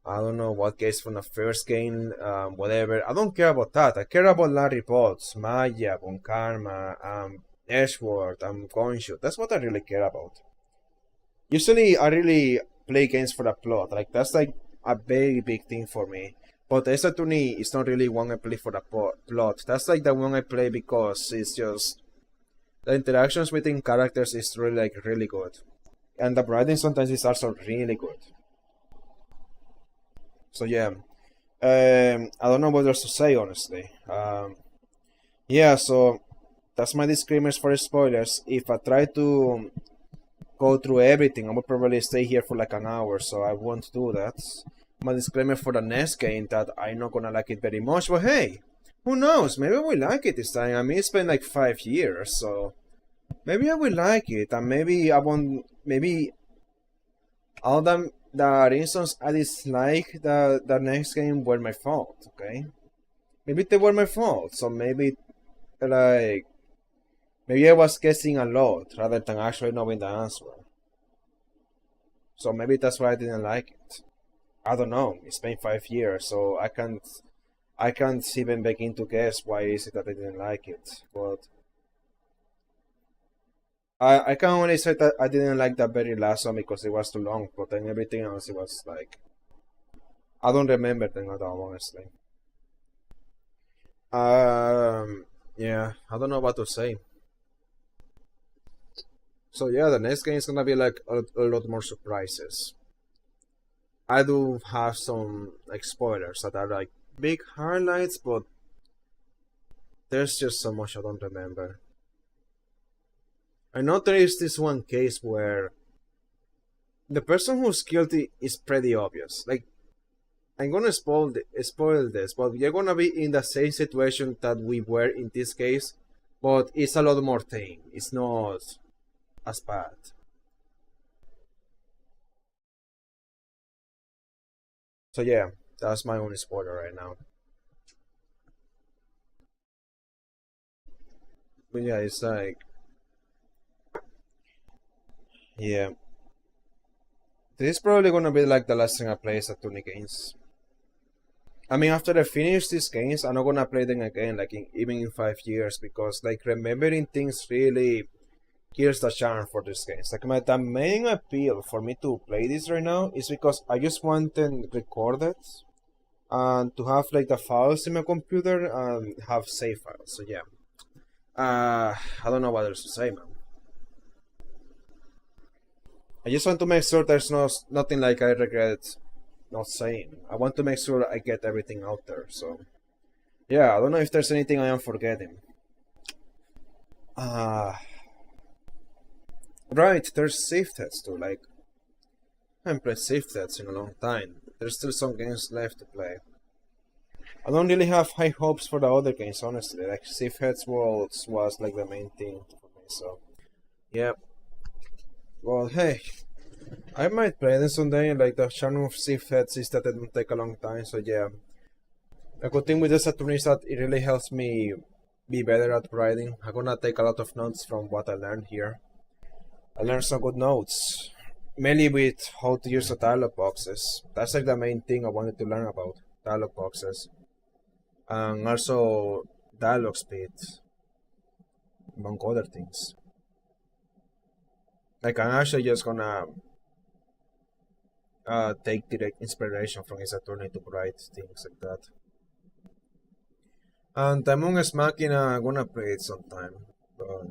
I don't know what case from the first game, whatever. I don't care about that. I care about Larry Potts, Maya, Von Karma, Edgeworth, Gonshoot. That's what I really care about. Usually, I really play games for the plot. Like, that's like a very big thing for me. But Ace Attorney is not really one I play for the plot. That's like the one I play because it's just... The interactions between characters is really good. And the writing sometimes is also really good. So yeah. I don't know what else to say, honestly. Yeah, so that's my disclaimers for spoilers. If I try to go through everything, I would probably stay here for like an hour, so I won't do that. My disclaimer for the next game that I'm not gonna like it very much, but hey, who knows? Maybe I will like it this time. I mean, it's been like 5 years, so maybe I will like it, and maybe I won't. Maybe all the reasons I dislike the next game were my fault. Okay, maybe they were my fault. So maybe I was guessing a lot rather than actually knowing the answer. So maybe that's why I didn't like it. I don't know. It's been 5 years, so I can't even begin to guess why is it that I didn't like it. But I can only say that I didn't like that very last one because it was too long. But then everything else, it was like, I don't remember them at all, honestly. Yeah, I don't know what to say. So yeah, the next game is gonna be like a lot more surprises. I do have some like spoilers that are like big highlights, but There's just so much I don't remember. I know there is this one case where the person who's guilty is pretty obvious. Like, I'm gonna spoil this, but you're gonna be in the same situation that we were in this case, but it's a lot more tame. It's not as bad. So yeah, that's my only spoiler right now. But yeah, it's like, yeah, this is probably gonna be like the last thing I play Saturn games. I mean, after I finish these games, I'm not gonna play them again, like even in 5 years, because like remembering things really kills the charm for these games. Like the main appeal for me to play this right now is because I just want them recorded and to have like the files in my computer and have save files. So yeah, I don't know what else to say, man. I just want to make sure there's nothing like I regret not saying. I want to make sure I get everything out there. So yeah, I don't know if there's anything I am forgetting. Right, there's safe tests too. Like, I haven't played safe tests in a long time. There's still some games left to play. I don't really have high hopes for the other games, honestly. Like, safe heads was like the main thing for me. So yeah. Well, hey, I might play them someday. Like, the charm of safe heads is that it don't take a long time. So yeah. A good thing with this Saturn is that it really helps me be better at writing. I'm gonna take a lot of notes from what I learned here. I learned some good notes, mainly with how to use the dialog boxes. That's like the main thing I wanted to learn about, dialog boxes. And also dialogue speed, among other things. Like, I'm actually just gonna take direct inspiration from his attorney to write things like that. And Among Us Machina, I'm gonna play it sometime. But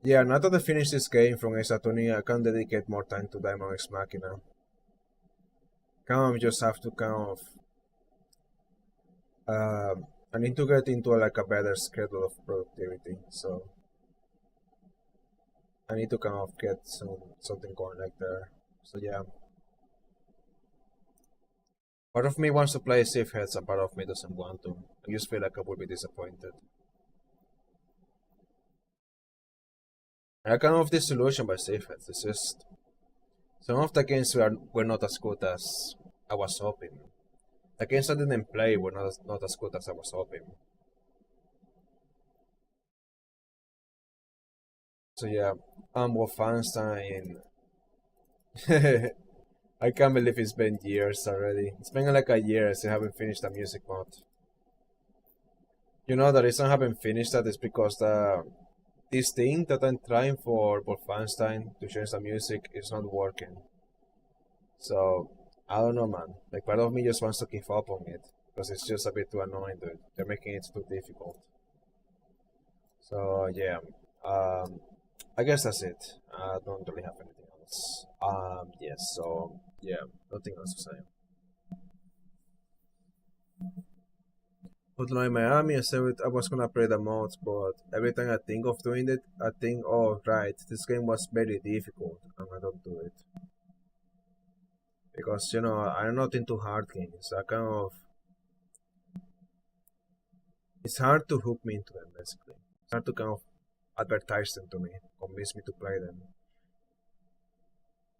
yeah, now that I finish this game from Ace Attorney, I can dedicate more time to Diamond X Machina. Kind of just have to I need to get into like a better schedule of productivity, so I need to kind of get something going like there. So yeah. Part of me wants to play safe heads and part of me doesn't want to. I just feel like I would be disappointed. I kind of disillusioned by safe heads. It's just some of the games were not as good as I was hoping. The games I didn't play were not as good as I was hoping. So yeah, Wolfenstein. I can't believe it's been years already. It's been like a year since I haven't finished the music mod. You know, the reason I haven't finished that is because this thing that I'm trying for Wolfenstein to change the music is not working. So, I don't know, man. Like, part of me just wants to give up on it. Because it's just a bit too annoying, dude. They're making it too difficult. So, yeah. I guess that's it. I don't really have anything else. Yes, so, yeah. Nothing else to say. Hotline Miami, I said I was gonna play the mods, but every time I think of doing it, I think, oh, right, this game was very difficult, and I don't do it. Because, you know, I'm not into hard games. It's hard to hook me into them, basically. It's hard to kind of advertise them to me, convince me to play them.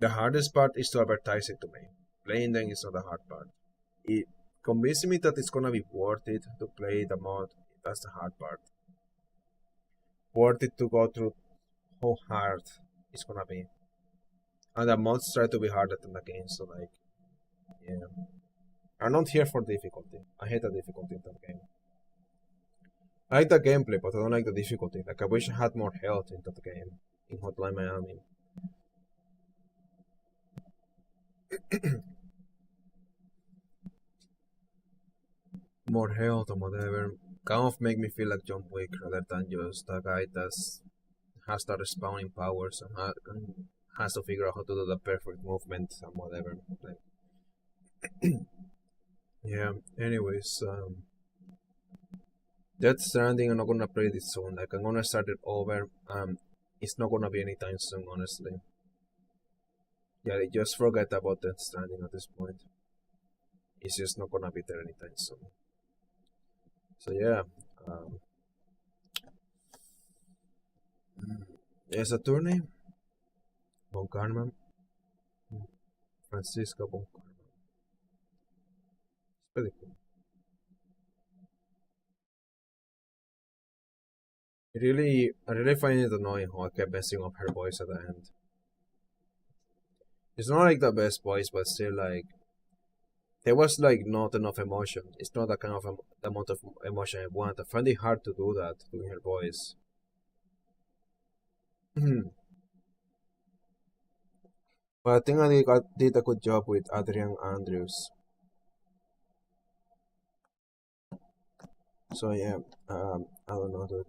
The hardest part is to advertise it to me. Playing them is not the hard part. Convincing me that it's gonna be worth it to play the mod, that's the hard part. Worth it to go through how hard it's gonna be. And the mods try to be harder than the game, so like, yeah. I'm not here for difficulty. I hate the difficulty in that game. I like the gameplay, but I don't like the difficulty. Like, I wish I had more health in that game, in Hotline Miami. More health or whatever kind of make me feel like John Wick rather than just a guy that has the respawning powers and has to figure out how to do the perfect movement and whatever. Like, yeah. Anyways, Death Stranding, I'm not gonna play this soon. Like, I'm gonna start it over. It's not gonna be anytime soon, honestly. Yeah, just forget about Death Stranding at this point. It's just not gonna be there anytime soon. So yeah, there's a tourney. Von Karman. Francisco Von Karman. It's pretty cool. I really find it annoying how I kept messing up her voice at the end. It's not like the best voice, but still like there was like not enough emotion. It's not the kind of the amount of emotion I want. I find it hard to do that doing her voice. But I think I did a good job with Adrian Andrews. So yeah, I don't know, dude.